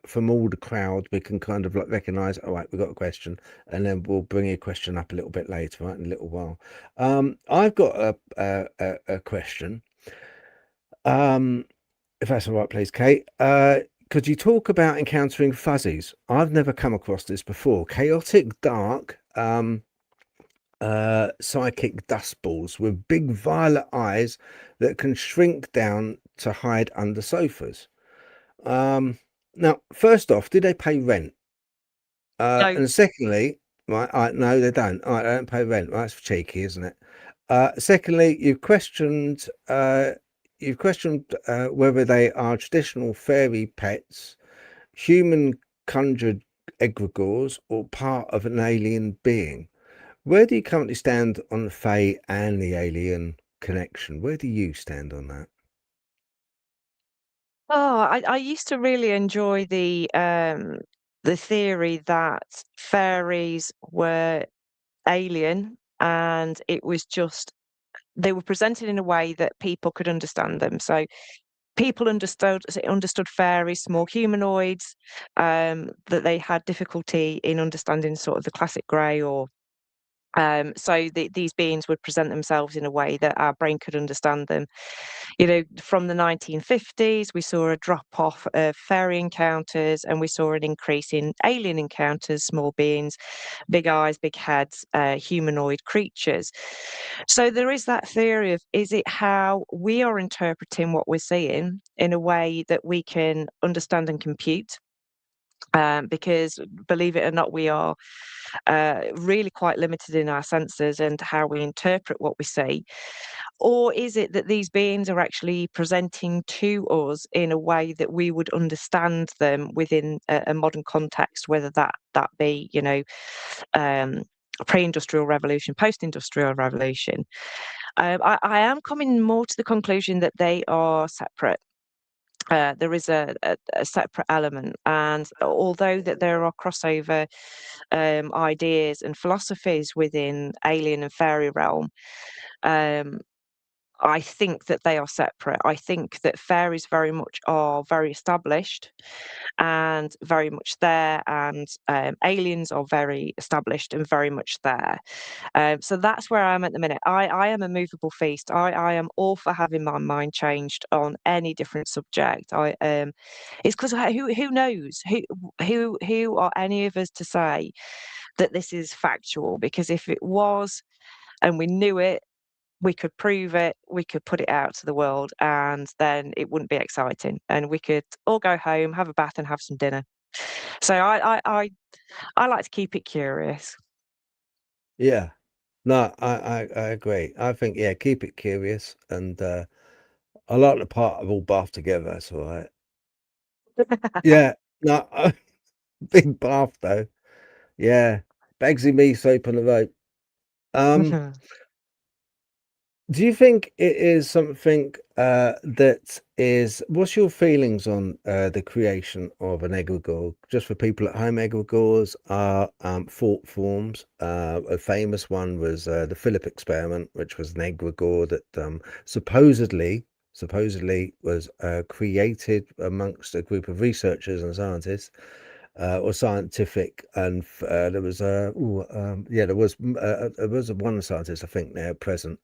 from all the crowd, we can kind of like recognize, all right, we've got a question, and then we'll bring your question up a little bit later, right, in a little while. I've got a question. If that's all right, please, Kate. Could you talk about encountering fuzzies? I've never come across this before. Chaotic, dark, psychic dust balls with big violet eyes that can shrink down to hide under sofas. Now, first off, do they pay rent? No. And secondly, right, no, they don't. All right, they don't pay rent. Right, that's cheeky, isn't it? Secondly, you've questioned whether they are traditional fairy pets, human conjured egregores, or part of an alien being. Where do you currently stand on the Fae and the alien connection? Where do you stand on that? Oh, I used to really enjoy the theory that fairies were alien and it was just they were presented in a way that people could understand them. So people understood fairies, small humanoids, that they had difficulty in understanding sort of the classic grey or so these beings would present themselves in a way that our brain could understand them. You know, from the 1950s, we saw a drop off of fairy encounters and we saw an increase in alien encounters, small beings, big eyes, big heads, humanoid creatures. So there is that theory of, is it how we are interpreting what we're seeing in a way that we can understand and compute? Because believe it or not, we are really quite limited in our senses and how we interpret what we see. Or is it that these beings are actually presenting to us in a way that we would understand them within a modern context, whether that be, you know, pre-industrial revolution, post-industrial revolution? I am coming more to the conclusion that they are separate. There is a separate element, and although that there are crossover ideas and philosophies within alien and fairy realm, um, I think that they are separate. I think that fairies very much are very established and very much there, and aliens are very established and very much there. So that's where I am at the minute. I am a movable feast. I am all for having my mind changed on any different subject. It's because who knows who are any of us to say that this is factual? Because if it was and we knew it, we could prove it, we could put it out to the world, and then it wouldn't be exciting, and we could all go home, have a bath, and have some dinner. So I like to keep it curious. Yeah. No, I agree. I think, yeah, keep it curious, and I like the part of all bath together. That's all right. Yeah. No, big bath though. Yeah. Bagsy me, soap on the rope. Do you think it is something that is? What's your feelings on the creation of an egregore? Just for people at home, egregores are thought forms. A famous one was the Philip experiment, which was an egregore that supposedly was created amongst a group of researchers and scientists. Or scientific, and there was there was one scientist, I think, there present,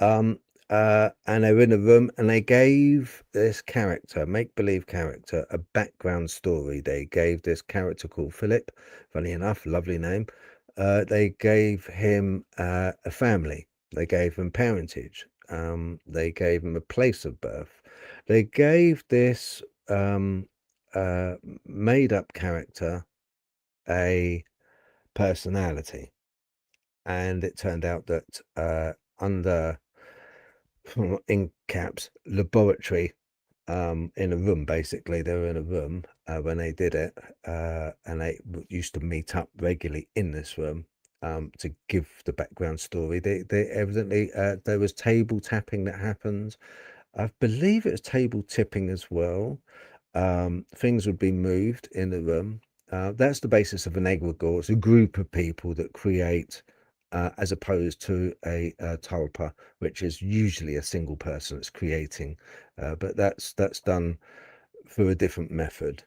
and they were in a room, and they gave this character, make-believe character, a background story. They gave this character called Philip, funny enough, lovely name. They gave him a family. They gave him parentage. They gave him a place of birth. They gave this made up character a personality, and it turned out that under in caps laboratory, in a room, basically they were in a room when they did it, and they used to meet up regularly in this room to give the background story. They evidently there was table tapping that happened. I believe it was table tipping as well. Things would be moved in the room. That's the basis of an egregore. It's a group of people that create, as opposed to a tulpa, which is usually a single person that's creating. But that's done through a different method,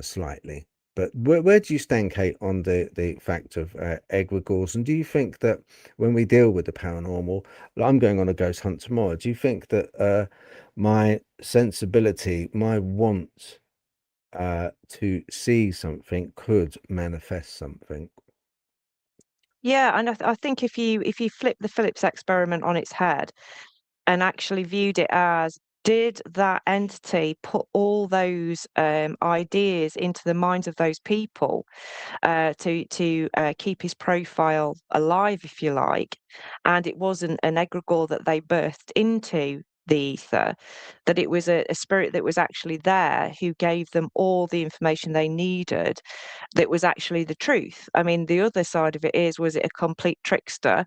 slightly. But where do you stand, Kate, on the fact of egregores? And do you think that when we deal with the paranormal, I'm going on a ghost hunt tomorrow, do you think that my sensibility, my want to see something could manifest something? Yeah, and I think if you flip the Phillips experiment on its head and actually viewed it as, did that entity put all those ideas into the minds of those people to keep his profile alive, if you like, and it wasn't an egregore that they birthed into the ether, that it was a spirit that was actually there who gave them all the information they needed, that was actually the truth. I mean, the other side of it is, was it a complete trickster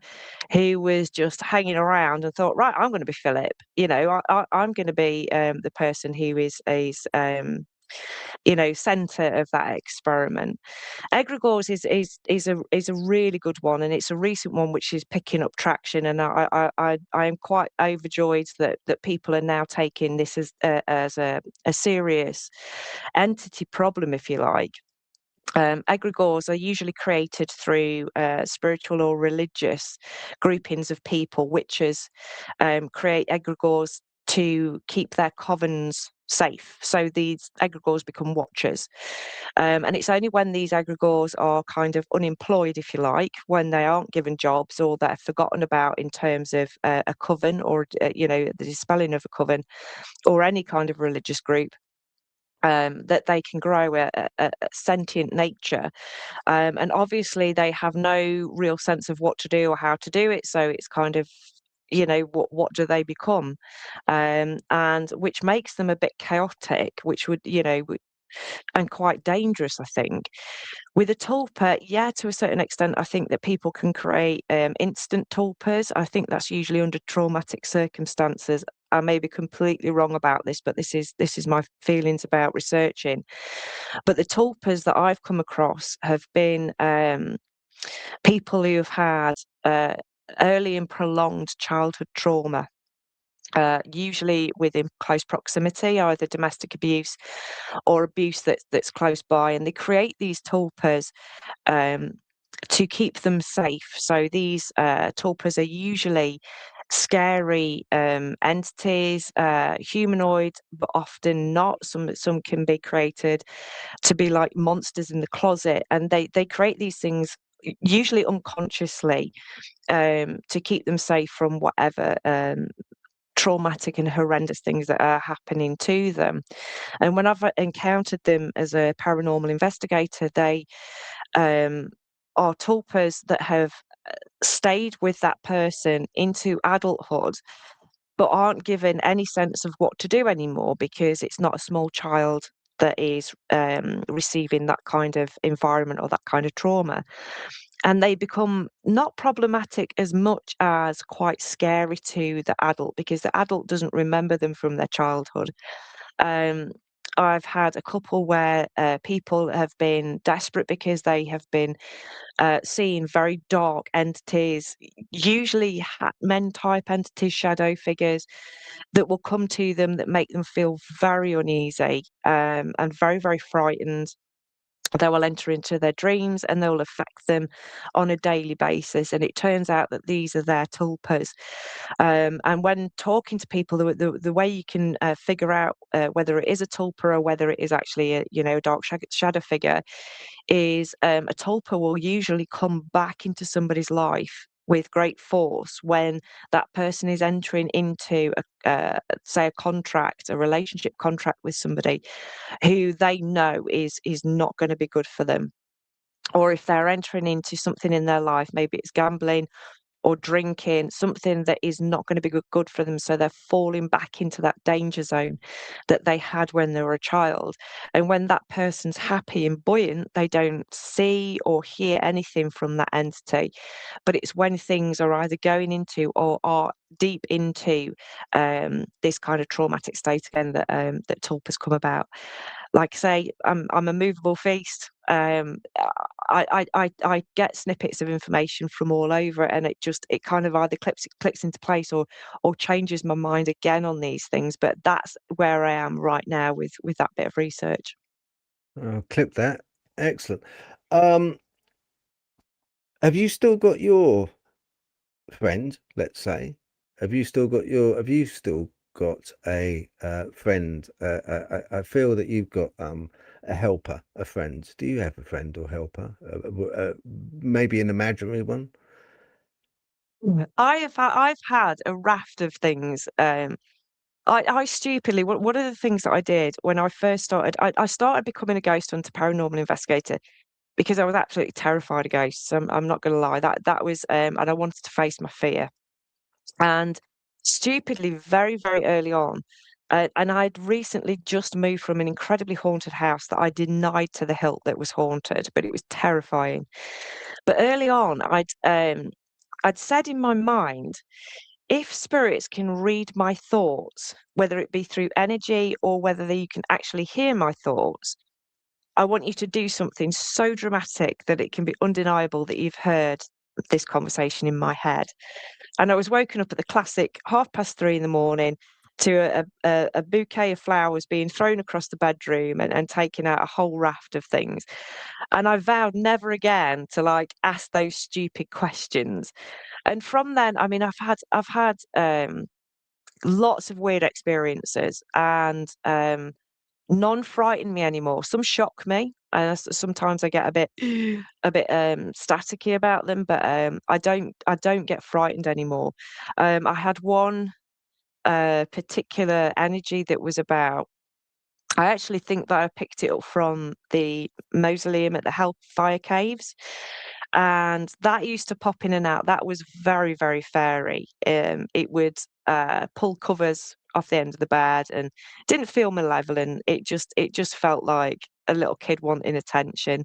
who was just hanging around and thought, right, I'm going to be Philip, you know, I'm going to be the person who is center of that experiment. Egregores is a really good one, and it's a recent one which is picking up traction. And I am quite overjoyed that people are now taking this as a serious entity problem, if you like. Egregores are usually created through spiritual or religious groupings of people. Witches create egregores to keep their covens safe. So these egregores become watchers. And it's only when these egregores are kind of unemployed, if you like, when they aren't given jobs or they're forgotten about in terms of a coven or, the dispelling of a coven or any kind of religious group, that they can grow a sentient nature. And obviously they have no real sense of what to do or how to do it. So it's kind of, what do they become? And which makes them a bit chaotic, which would, and quite dangerous, I think. With a tulpa, yeah, to a certain extent, I think that people can create instant tulpas. I think that's usually under traumatic circumstances. I may be completely wrong about this, but this is my feelings about researching. But the tulpas that I've come across have been people who have had early and prolonged childhood trauma. Usually within close proximity, either domestic abuse or abuse that's close by, and they create these tulpas to keep them safe. So these tulpas are usually scary entities, humanoid, but often not. Some can be created to be like monsters in the closet, and they create these things usually unconsciously to keep them safe from whatever traumatic and horrendous things that are happening to them. And when I've encountered them as a paranormal investigator, they are tulpas that have stayed with that person into adulthood, but aren't given any sense of what to do anymore because it's not a small child that is receiving that kind of environment or that kind of trauma. And they become not problematic as much as quite scary to the adult because the adult doesn't remember them from their childhood. I've had a couple where people have been desperate because they have been seeing very dark entities, usually men type entities, shadow figures that will come to them that make them feel very uneasy and very, very frightened. They will enter into their dreams and they will affect them on a daily basis. And it turns out that these are their tulpas. And when talking to people, the way you can figure out whether it is a tulpa or whether it is actually a dark shadow figure is a tulpa will usually come back into somebody's life with great force when that person is entering into say a contract, a relationship contract with somebody who they know is not going to be good for them. Or if they're entering into something in their life, maybe it's gambling or drinking, something that is not going to be good for them. So they're falling back into that danger zone that they had when they were a child. And when that person's happy and buoyant, they don't see or hear anything from that entity. But it's when things are either going into or are deep into this kind of traumatic state again that tulpas come about. Like I say, I'm a movable feast. I get snippets of information from all over, and it kind of either clicks into place or changes my mind again on these things. But that's where I am right now with that bit of research. I'll clip that. Excellent. Have you still got your friend, let's say? Have you still got a friend? I feel that you've got a helper, a friend. Do you have a friend or helper? Maybe an imaginary one? I've had a raft of things. I stupidly, one of the things that I did when I first started, I started becoming a ghost hunter, paranormal investigator, because I was absolutely terrified of ghosts. I'm not going to lie. That was, and I wanted to face my fear. And stupidly, very, very early on, and I'd recently just moved from an incredibly haunted house that I denied to the hilt that was haunted, but it was terrifying. But early on, I'd said in my mind, if spirits can read my thoughts, whether it be through energy or whether you can actually hear my thoughts, I want you to do something so dramatic that it can be undeniable that you've heard this conversation in my head. And I was woken up at the classic 3:30 in the morning to a bouquet of flowers being thrown across the bedroom and taking out a whole raft of things. And I vowed never again to like ask those stupid questions. And from then, I mean, I've had lots of weird experiences, and none frighten me anymore. Some shock me. Sometimes I get a bit staticky about them, but I don't get frightened anymore. I had one particular energy that was about. I actually think that I picked it up from the mausoleum at the Hellfire Caves, and that used to pop in and out. That was very, very fairy. It would pull covers off the end of the bed, and didn't feel malevolent. It just felt like a little kid wanting attention.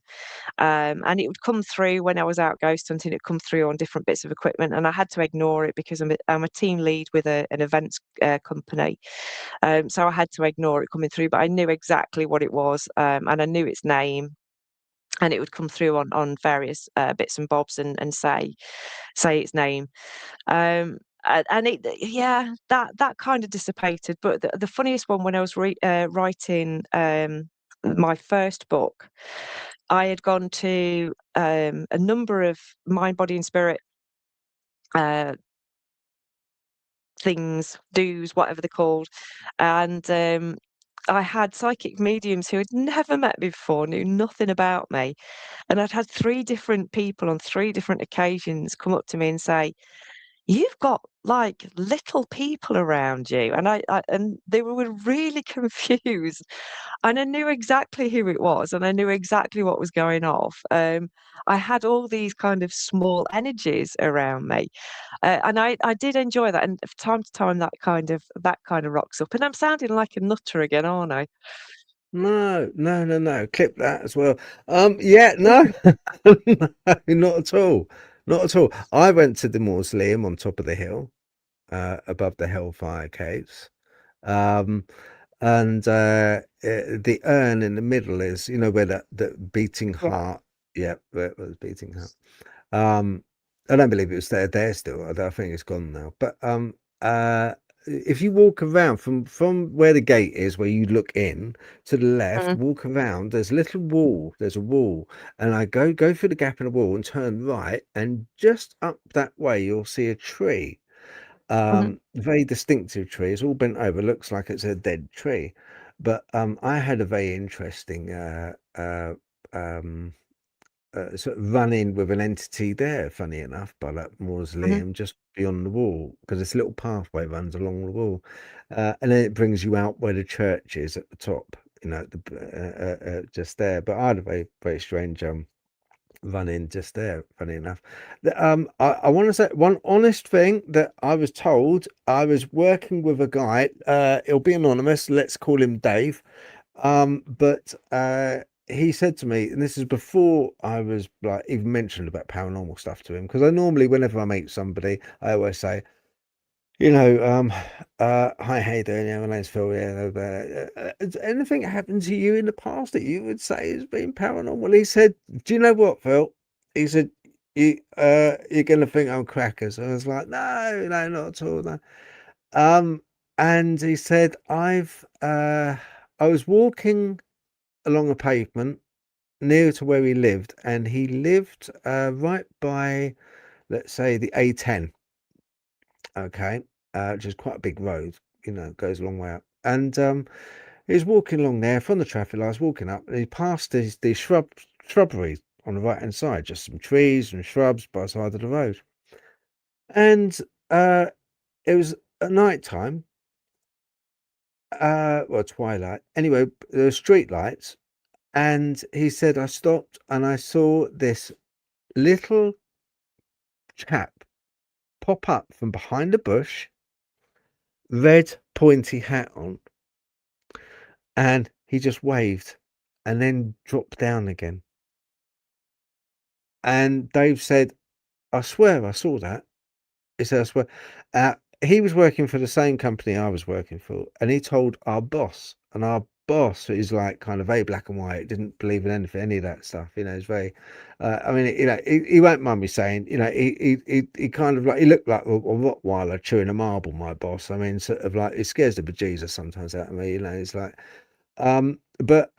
And it would come through when I was out ghost hunting. It'd come through on different bits of equipment, and I had to ignore it because I'm a team lead with an events company. So I had to ignore it coming through, but I knew exactly what it was, and I knew its name. And it would come through on various bits and bobs and say its name. And it, yeah, that kind of dissipated. But the funniest one, when I was writing my first book, I had gone to a number of mind, body, and spirit things, do's, whatever they're called, and I had psychic mediums who had never met me before, knew nothing about me, and I'd had 3 different people on 3 different occasions come up to me and say, "You've got, like, little people around you," and and they were really confused, and I knew exactly who it was, and I knew exactly what was going off. I had all these kind of small energies around me, and I did enjoy that, and from time to time, that kind of rocks up, and I'm sounding like a nutter again, aren't I? No, no, no, no. Clip that as well. Yeah, no, no, not at all. Not at all. I went to the mausoleum on top of the hill, above the Hellfire Caves. Um, and the urn in the middle is, where the beating Yeah. heart. Yeah, where it was beating heart. I don't believe it was there still. I think it's gone now. But if you walk around from where the gate is, where you look in to the left, Mm, walk around. There's a little wall. There's a wall, and I go through the gap in the wall and turn right, and just up that way you'll see a tree. mhm, Very distinctive tree. It's all bent over. Looks like it's a dead tree. But I had a very interesting um sort of run in with an entity there, funny enough, by that mhm, mausoleum just beyond the wall, because this little pathway runs along the wall, and then it brings you out where the church is at the top, just there. But I had a very, very strange run in just there, funny enough. I want to say one honest thing that I was told. I was working with a guy, he'll be anonymous, let's call him Dave. But he said to me, and this is before I was like even mentioned about paranormal stuff to him, because I normally, whenever I meet somebody, I always say, hi, how you doing? Yeah, my name's Phil. Yeah, has anything happened to you in the past that you would say has been paranormal? He said, "Do you know what, Phil?" He said, you're gonna think I'm crackers." I was like, "No, no, not at all, no." Um, and he said, I was walking along a pavement near to where he lived, and he lived right by, let's say, the A10. Okay, which is quite a big road, goes a long way up. And he was walking along there from the traffic lights, walking up, and he passed these shrubberies on the right hand side, just some trees and shrubs by the side of the road. And it was at night time, well, twilight. Anyway, there were street lights, and he said I stopped and I saw this little chap pop up from behind a bush, red pointy hat on, and he just waved and then dropped down again. And Dave said, "I swear I saw that." He said, "I swear." he was working for the same company I was working for, and he told our boss, and our boss is like kind of very black and white, didn't believe in any of that stuff. He's very, I mean, he won't mind me saying, he kind of like, he looked like a Rottweiler chewing a marble, my boss. I mean, sort of like, it scares the bejesus sometimes out of me, it's like, but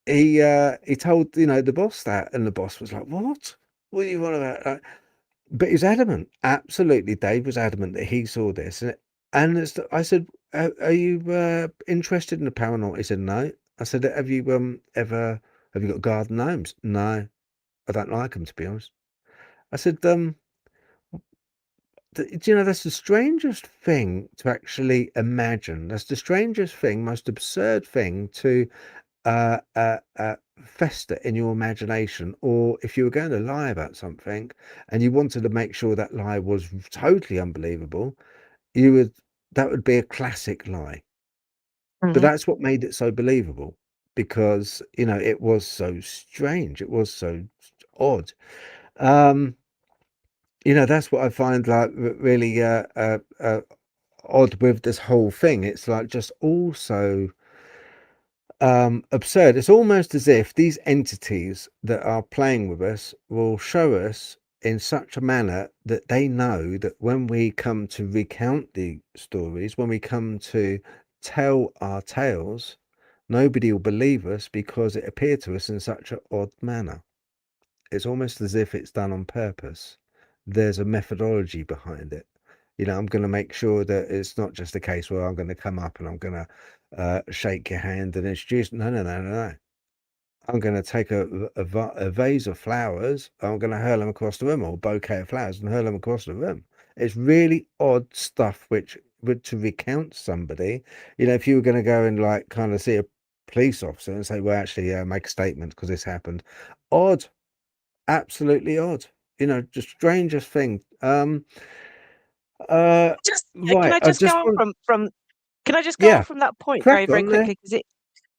he told, the boss that, and the boss was like, what do you want about that? But he's adamant, absolutely. Dave was adamant that he saw this, and I said, "Are you interested in the paranormal?" He said, "No." I said, "Have you got garden gnomes?" "No, I don't like them, to be honest." I said, Do you know that's the strangest thing to actually imagine. That's the strangest thing, most absurd thing to uh, uh, uh, fester in your imagination, or if you were going to lie about something and you wanted to make sure that lie was totally unbelievable, that would be a classic lie. But that's what made it so believable, because it was so strange, it was so odd. um that's what I find like really odd with this whole thing. It's like just also absurd. It's almost as if these entities that are playing with us will show us in such a manner that they know that when we come to recount the stories, when we come to tell our tales, nobody will believe us because it appeared to us in such an odd manner. It's almost as if it's done on purpose. There's a methodology behind it. I'm going to make sure that it's not just a case where I'm going to come up and I'm going to shake your hand and introduce. No, no, no, no, no. I'm going to take a vase of flowers. I'm going to hurl them across the room, or a bouquet of flowers and hurl them across the room. It's really odd stuff, which would, to recount somebody, if you were going to go and like kind of see a police officer and say, well, actually, make a statement because this happened. Odd. Absolutely odd. Just strangest thing. Just can Right. I I just go just on want, from can I just go on yeah, from that point crack very, very on there. quickly?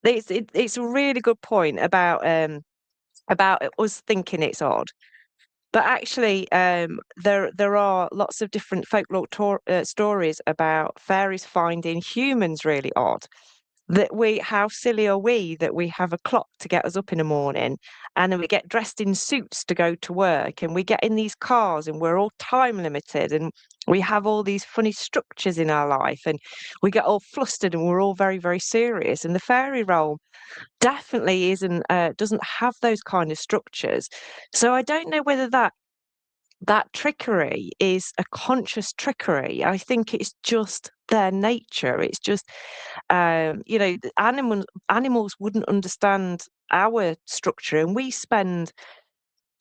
Because it's a really good point about us thinking it's odd. But actually, there are lots of different folklore stories about fairies finding humans really odd. That how silly are we that we have a clock to get us up in the morning, and then we get dressed in suits to go to work, and we get in these cars, and we're all time limited, and we have all these funny structures in our life, and we get all flustered, and we're all very, very serious. And the fairy realm definitely isn't doesn't have those kind of structures. So I don't know whether that trickery is a conscious trickery. I think it's just their nature. It's just, the animals wouldn't understand our structure, and we spend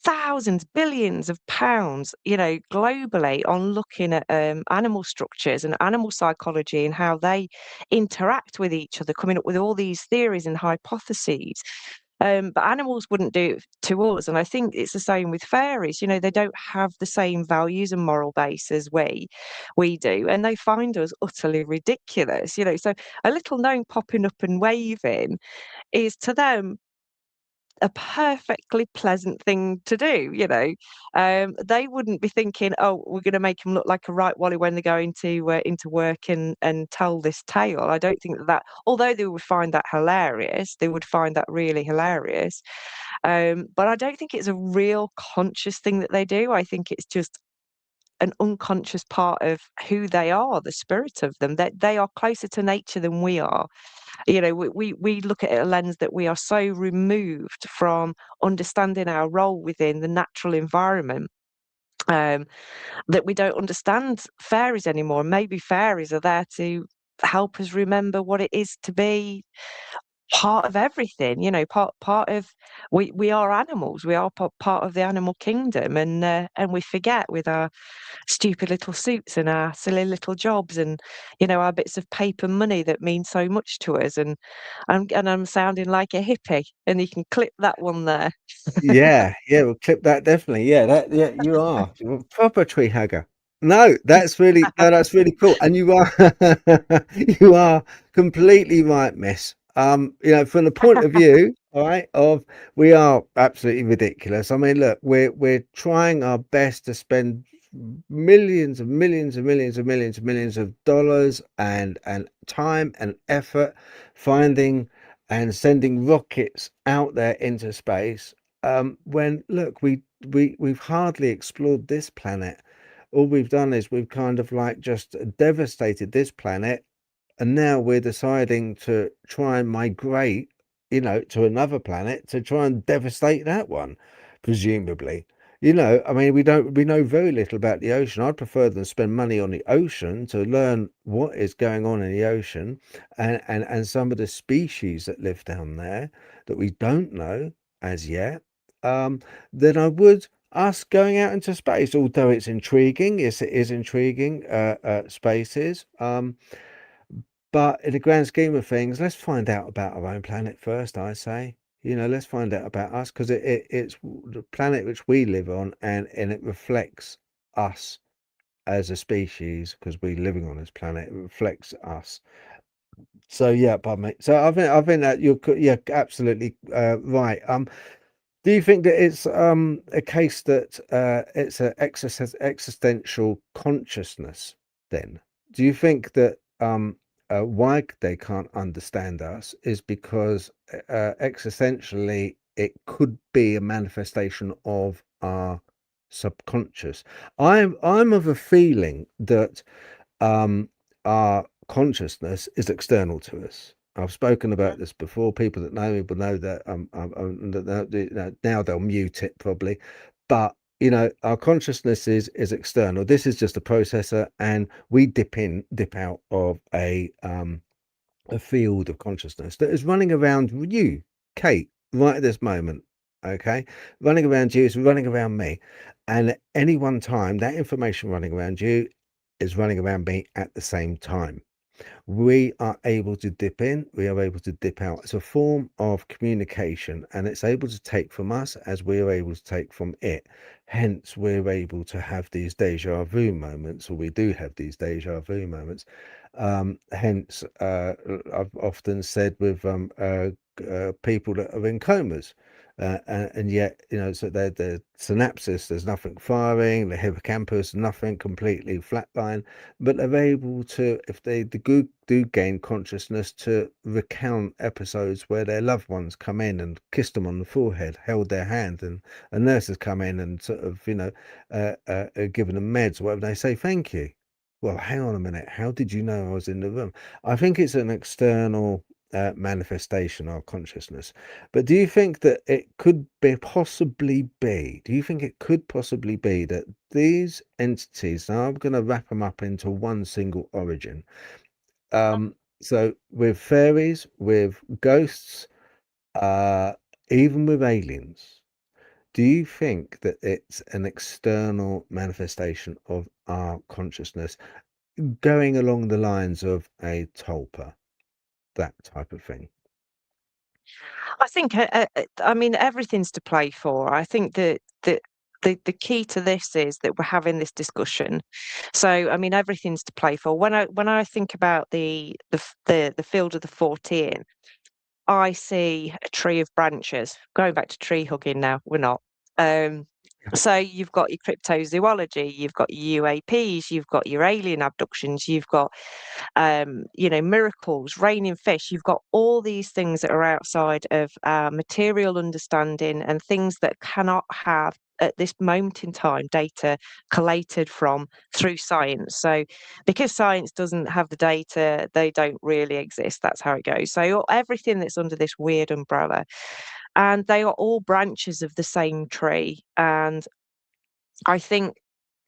thousands, billions of pounds, globally on looking at animal structures and animal psychology and how they interact with each other, coming up with all these theories and hypotheses. But animals wouldn't do it to us. And I think it's the same with fairies. They don't have the same values and moral base as we do. And they find us utterly ridiculous. So a little gnome popping up and waving is to them a perfectly pleasant thing to do. They wouldn't be thinking, "Oh, we're going to make them look like a right wally when they go into work and tell this tale." I don't think that, although they would find that hilarious, they would find that really hilarious. But I don't think it's a real conscious thing that they do. I think it's just an unconscious part of who they are, the spirit of them. That they are closer to nature than we are. We look at a lens that we are so removed from understanding our role within the natural environment, that we don't understand fairies anymore. Maybe fairies are there to help us remember what it is to be part of everything. Part of, we are animals. We are part of the animal kingdom, and we forget with our stupid little suits and our silly little jobs, and our bits of paper money that mean so much to us. And I'm sounding like a hippie, and you can clip that one there. Yeah, yeah, we'll clip that definitely. Yeah, you are. You're a proper tree hugger. No, that's really cool. And you are you are completely right, miss. From the point of view, all right, of we are absolutely ridiculous. I mean, look, we're trying our best to spend millions and millions and millions and millions and millions of dollars and time and effort finding and sending rockets out there into space, when look, we've hardly explored this planet. All we've done is we've kind of like just devastated this planet, and now we're deciding to try and migrate, to another planet to try and devastate that one, presumably. I mean, we know very little about the ocean. I'd prefer than spend money on the ocean to learn what is going on in the ocean and some of the species that live down there that we don't know as yet, than I would us going out into space. Although it's intriguing, yes, it is intriguing, spaces. But in the grand scheme of things, let's find out about our own planet first, I say. Let's find out about us, because it's the planet which we live on, and it reflects us as a species, because we're living on this planet. It reflects us. So yeah, pardon me. So I think that yeah, absolutely right. Do you think that it's a case that it's an existential consciousness then? Do you think that why they can't understand us is because existentially it could be a manifestation of our subconscious? I'm of a feeling that our consciousness is external to us. I've spoken about this before. People that know me will know that now they'll mute it probably, but our consciousness is external. This is just a processor, and we dip out of a field of consciousness that is running around you, Kate, right at this moment. Okay, running around you is running around me, and at any one time, that information running around you is running around me at the same time. We are able to dip in, we are able to dip out. It's a form of communication, and it's able to take from us as we are able to take from it. Hence, we're able to have these deja vu moments, or we do have these deja vu moments. Hence, I've often said with people that are in comas, and yet, so the synapses, there's nothing firing, the hippocampus, nothing, completely flatline, but they're able to, if they do gain consciousness, to recount episodes where their loved ones come in and kissed them on the forehead, held their hand, and a nurse has come in and sort of, given them meds or whatever. They say, thank you. Well, hang on a minute. How did you know I was in the room? I think it's an external manifestation of consciousness. But do you think that it could possibly be? Do you think it could possibly be that these entities? Now I'm going to wrap them up into one single origin. So with fairies, with ghosts, even with aliens, do you think that it's an external manifestation of our consciousness, going along the lines of a tulpa, that type of thing? I think, I mean, everything's to play for. I think that the key to this is that we're having this discussion. So, I mean, everything's to play for. When I think about the field of the 14, I see a tree of branches. Going back to tree hugging now, we're not. So you've got your cryptozoology, you've got your UAPs, you've got your alien abductions, you've got miracles, raining fish. You've got all these things that are outside of our material understanding, and things that cannot have at this moment in time data collated from through science. So because science doesn't have the data, they don't really exist. That's how it goes. So everything that's under this weird umbrella, and they are all branches of the same tree. And I think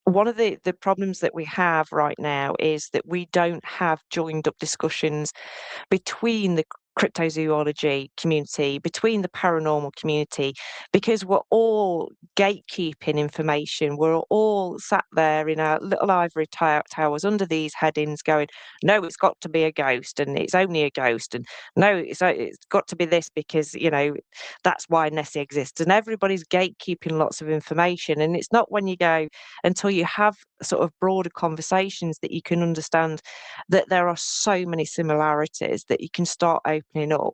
one of the problems that we have right now is that we don't have joined up discussions between the cryptozoology community, between the paranormal community, because we're all gatekeeping information. We're all sat there in our little ivory towers under these headings going, no, it's got to be a ghost, and it's only a ghost, and no, it's got to be this because, that's why Nessie exists. And everybody's gatekeeping lots of information. And it's not when you go until you have sort of broader conversations that you can understand that there are so many similarities that you can start opening up.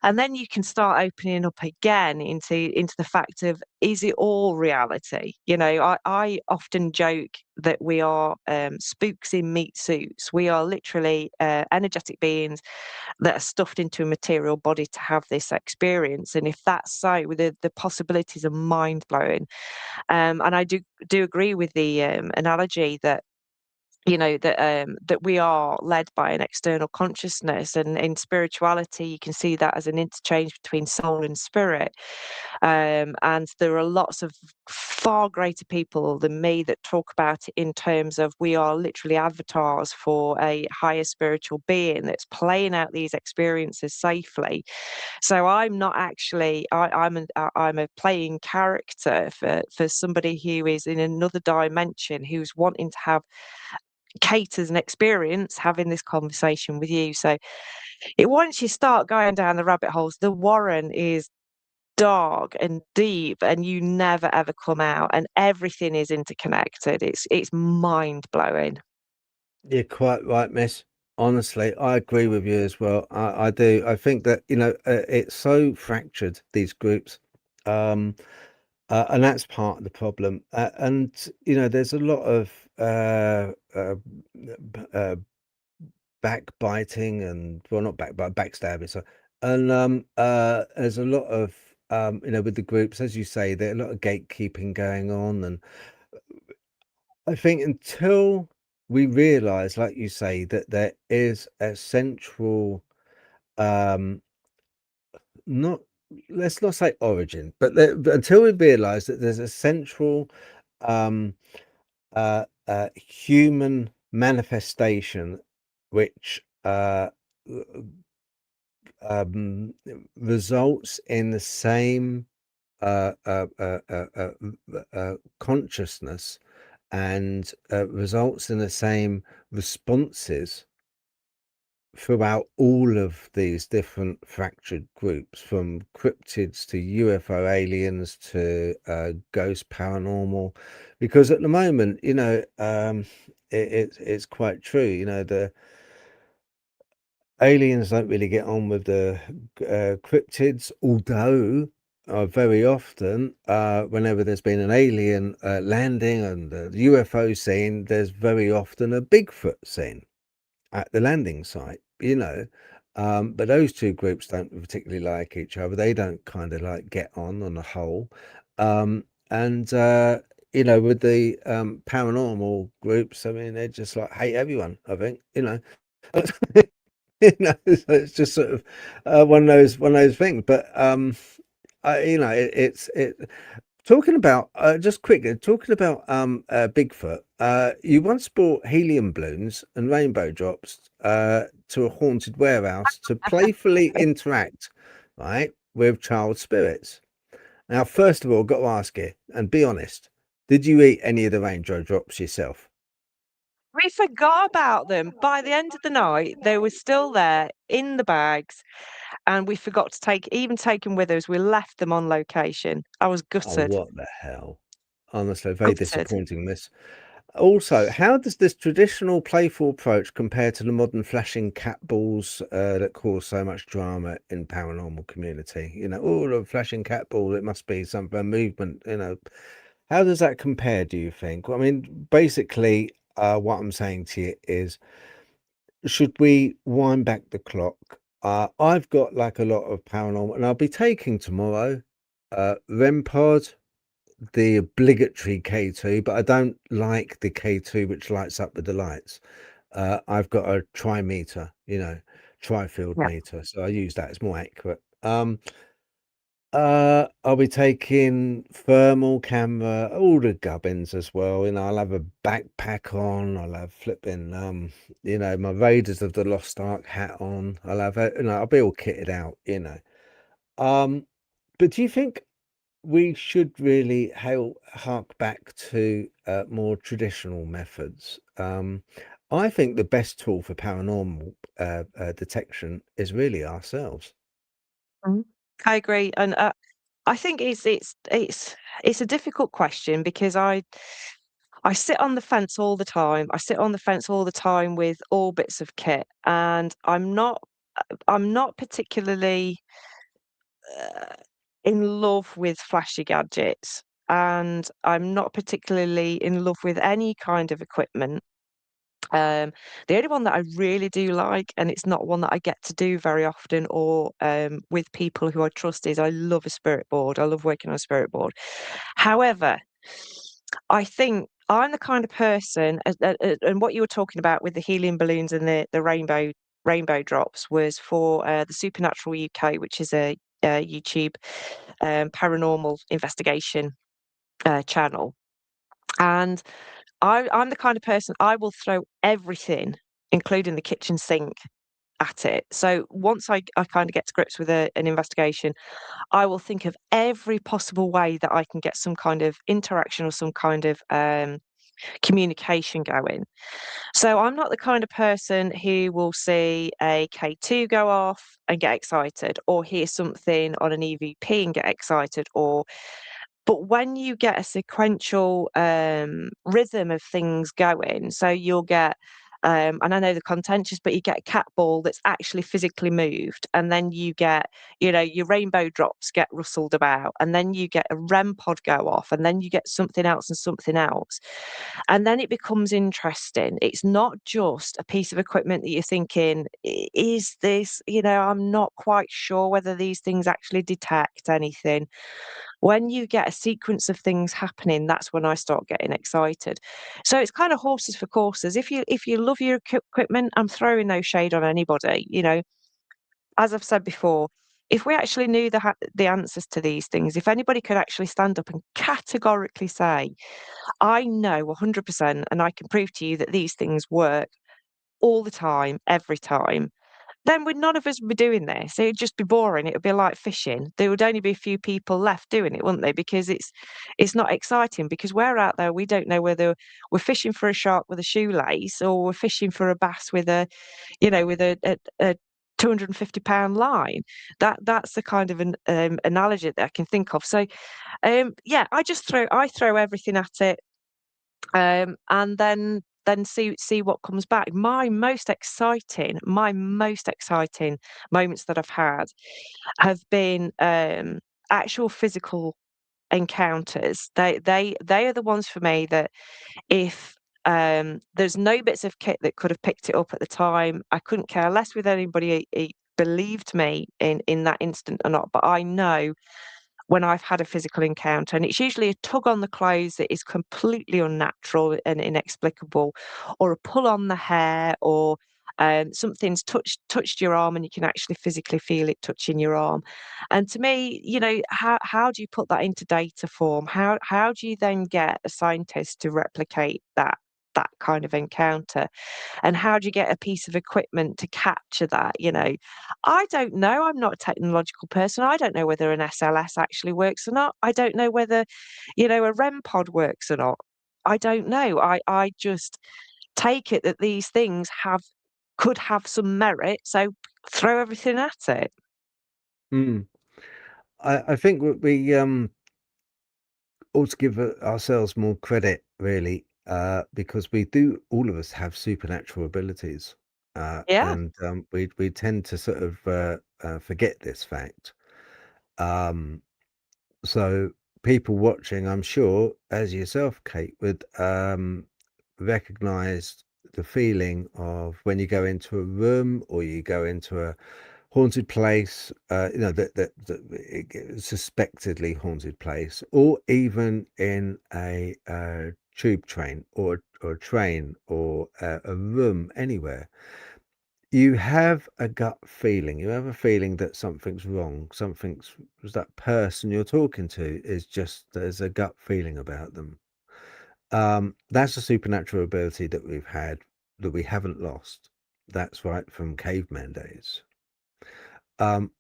And then you can start opening up again into the fact of, is it all reality? You know, I often joke that we are spooks in meat suits. We are literally energetic beings that are stuffed into a material body to have this experience. And if that's so, the possibilities are mind blowing. And I do agree with the analogy that, you know, that we are led by an external consciousness, and in spirituality you can see that as an interchange between soul and spirit. And there are lots of far greater people than me that talk about it in terms of, we are literally avatars for a higher spiritual being that's playing out these experiences safely. So I'm not actually, I'm a playing character for somebody who is in another dimension, who's wanting to have caters an experience having this conversation with you. So once you start going down the rabbit holes, the Warren is dark and deep, and you never ever come out, and everything is interconnected. It's mind blowing. You're quite right, miss. Honestly, I agree with you as well. I do. I think that, you know, it's so fractured, these groups. And that's part of the problem. And, you know, there's a lot of backbiting and, well, not backstabbing. So, and there's a lot of, you know, with the groups, as you say, there's a lot of gatekeeping going on. And I think until we realize, like you say, that there is a central, um, not, let's not say origin, but until we realize that there's a central human manifestation which results in the same consciousness, and results in the same responses throughout all of these different fractured groups, from cryptids to UFO aliens to ghost paranormal. Because at the moment, you know, it's quite true. You know, the aliens don't really get on with the cryptids, although very often, whenever there's been an alien landing and the UFO scene, there's very often a Bigfoot scene at the landing site, you know. But those two groups don't particularly like each other. They don't kind of like get on the whole. And you know, with the paranormal groups, I mean, they just like hate everyone, I think, you know. You know, so it's just sort of one of those things. But you know, it's talking about just quickly talking about Bigfoot. You once brought helium balloons and rainbow drops to a haunted warehouse to playfully interact, right, with child spirits. Now, first of all, got to ask you, and be honest, did you eat any of the rainbow drops yourself? We forgot about them. By the end of the night, they were still there in the bags, and we forgot to take them with us. We left them on location. I was Oh, gutted. what the hell? Honestly, very Gutted. disappointing, this. Also, how does this traditional playful approach compare to the modern flashing cat balls that cause so much drama in paranormal community? You know, oh, the flashing cat ball, it must be some movement, you know. How does that compare, do you think? Well, I mean, basically, what I'm saying to you is, should we wind back the clock? I've got like a lot of paranormal, and I'll be taking tomorrow REM-Pod, the obligatory K2, but I don't like the K2 which lights up with the lights. I've got a trimeter, you know, tri-field Yeah. meter, so I use that. It's more accurate. I'll be taking thermal camera, all the gubbins as well. You know, I'll have a backpack on. I'll have flipping, you know, my Raiders of the Lost Ark hat on. I'll have, you know, I'll be all kitted out, you know. But do you think we should really hark back to more traditional methods? I think the best tool for paranormal detection is really ourselves. Mhm. I agree, and I think it's a difficult question, because I sit on the fence all the time. I sit on the fence all the time with all bits of kit, and I'm not I'm not particularly in love with flashy gadgets, and I'm not particularly in love with any kind of equipment. The only one that I really do like, and it's not one that I get to do very often or with people who I trust, is I love a spirit board. I love working on a spirit board. However, I think I'm the kind of person, and what you were talking about with the helium balloons and the rainbow drops was for the Supernatural UK, which is a YouTube paranormal investigation channel. And I'm the kind of person, I will throw everything, including the kitchen sink, at it. So once I kind of get to grips with an investigation, I will think of every possible way that I can get some kind of interaction or some kind of communication going. So I'm not the kind of person who will see a K2 go off and get excited, or hear something on an EVP and get excited, but when you get a sequential rhythm of things going, so you'll get, and I know they're contentious, but you get a cat ball that's actually physically moved, and then you get, your rainbow drops get rustled about, and then you get a REM pod go off, and then you get something else and something else. And then it becomes interesting. It's not just a piece of equipment that you're thinking, is this, I'm not quite sure whether these things actually detect anything. When you get a sequence of things happening, that's when I start getting excited. So it's kind of horses for courses. If you love your equipment, I'm throwing no shade on anybody. As I've said before, if we actually knew the answers to these things, if anybody could actually stand up and categorically say, I know 100% and I can prove to you that these things work all the time, every time, then none of us would be doing this. It would just be boring. It would be like fishing. There would only be a few people left doing it, wouldn't they? Because it's not exciting, because we're out there, we don't know whether we're fishing for a shark with a shoelace or we're fishing for a bass with a 250-pound line. That's the kind of an analogy that I can think of. So yeah, I throw everything at it, and then see what comes back. My most exciting moments that I've had have been actual physical encounters. They are the ones for me that, if there's no bits of kit that could have picked it up at the time, I couldn't care less whether anybody believed me in that instant or not. But I know when I've had a physical encounter, and it's usually a tug on the clothes that is completely unnatural and inexplicable, or a pull on the hair, or something's touched your arm and you can actually physically feel it touching your arm. And to me, how do you put that into data form? How do you then get a scientist to replicate that kind of encounter? And how do you get a piece of equipment to capture that? I don't know. I'm not a technological person. I don't know whether an SLS actually works or not. I don't know whether, a REM pod works or not. I don't know. I just take it that these things could have some merit, so throw everything at it. Mm. I think we ought to give ourselves more credit, really, because all of us have supernatural abilities, Yeah. and we tend to sort of forget this fact. Um, so people watching, I'm sure, as yourself, Kate, would recognize the feeling of when you go into a room or you go into a haunted place, that suspectedly haunted place, or even in a tube train or a train or a room anywhere. You have a gut feeling. You have a feeling that something's wrong. That person you're talking to there's a gut feeling about them. That's a supernatural ability that we've had that we haven't lost. That's right from caveman days.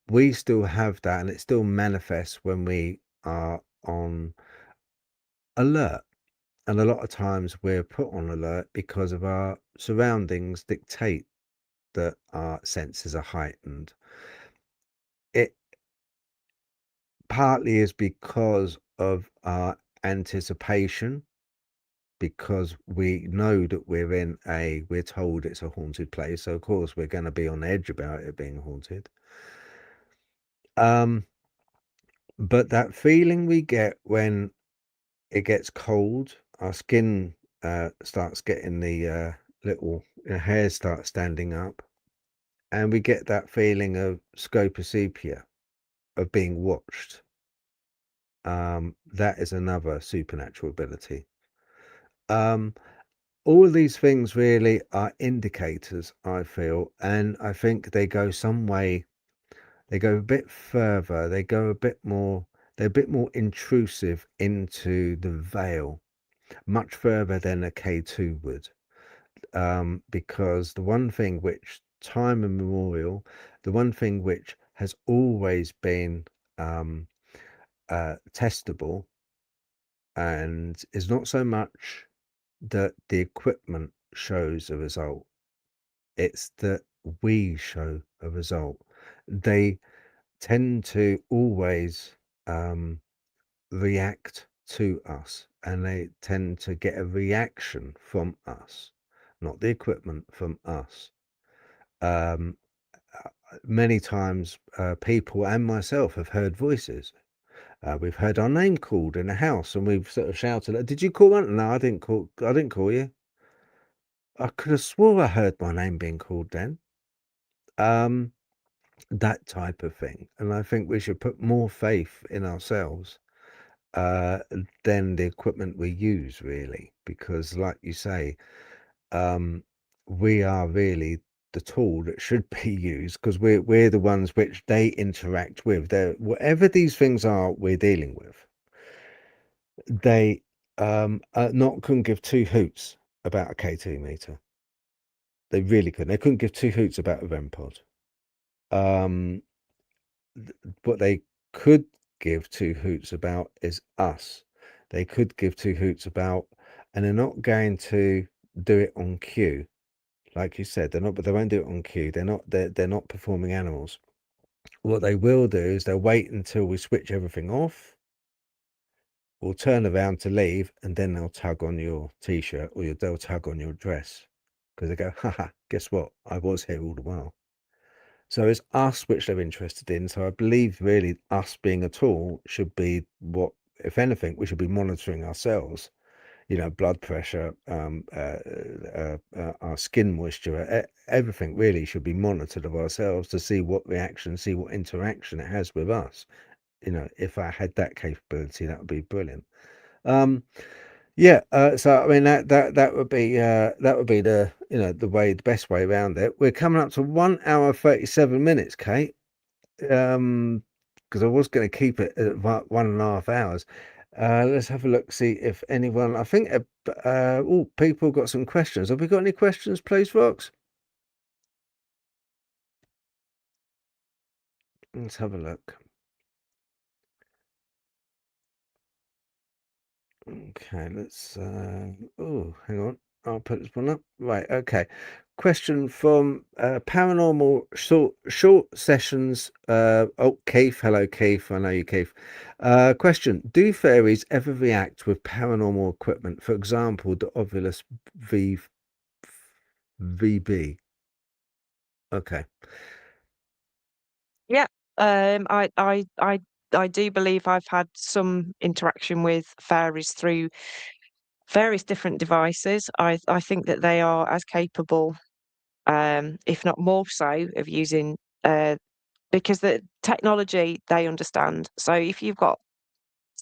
We still have that, and it still manifests when we are on alert. And a lot of times we're put on alert because of our surroundings dictate that our senses are heightened. It partly is because of our anticipation because we know that we're told it's a haunted place, so of course we're going to be on edge about it being haunted. But that feeling we get when it gets cold, our skin starts getting the little hairs start standing up, and we get that feeling of scopasepia, of being watched. That is another supernatural ability. All of these things really are indicators, I feel, and I think they go some way. They go a bit further. They go a bit more. They're a bit more intrusive into the veil, much further than a K2 would. Because the one thing which time immemorial, the one thing which has always been testable, and is not so much that the equipment shows a result, it's that we show a result. They tend to always react to us, and they tend to get a reaction from us, not the equipment, from us. Many times people and myself have heard voices. We've heard our name called in a house, and we've sort of shouted, "Did you call one?" "No, I didn't call you." "I could have swore I heard my name being called then." That type of thing. And I think we should put more faith in ourselves than the equipment we use, really, because like you say, we are really the tool that should be used, because we're the ones which they interact with. They're, whatever these things are we're dealing with, they couldn't give two hoots about a K2 meter. They really couldn't. They couldn't give two hoots about a REM pod. What they could give two hoots about is us. They could give two hoots about, and they're not going to do it on cue, like you said. They're not, but they won't do it on cue. They're not performing animals. What they will do is they'll wait until we switch everything off. We'll turn around to leave, and then they'll tug on your t-shirt, or they'll tug on your dress, because they go, haha, guess what? I was here all the while. So it's us which they're interested in. So I believe really us being a tool should be what, if anything, we should be monitoring ourselves. Blood pressure, our skin moisture, everything really should be monitored of ourselves to see what reaction, see what interaction it has with us. If I had that capability, that would be brilliant. Yeah, so I mean that would be the the best way around it. We're coming up to 1 hour 37 minutes, Kate. Because I was going to keep it at 1.5 hours. Let's have a look, see if anyone. I think people got some questions. Have we got any questions, please, Fox? Let's have a look. Okay, let's hang on. I'll put this one up. Right, okay. Question from Paranormal short sessions. Keith. Hello, Keith. I know you, Keith. Question: do fairies ever react with paranormal equipment? For example, the Ovilus VB. Okay. Yeah, I do believe I've had some interaction with fairies through various different devices. I think that they are as capable, if not more so, of using because the technology they understand. So if you've got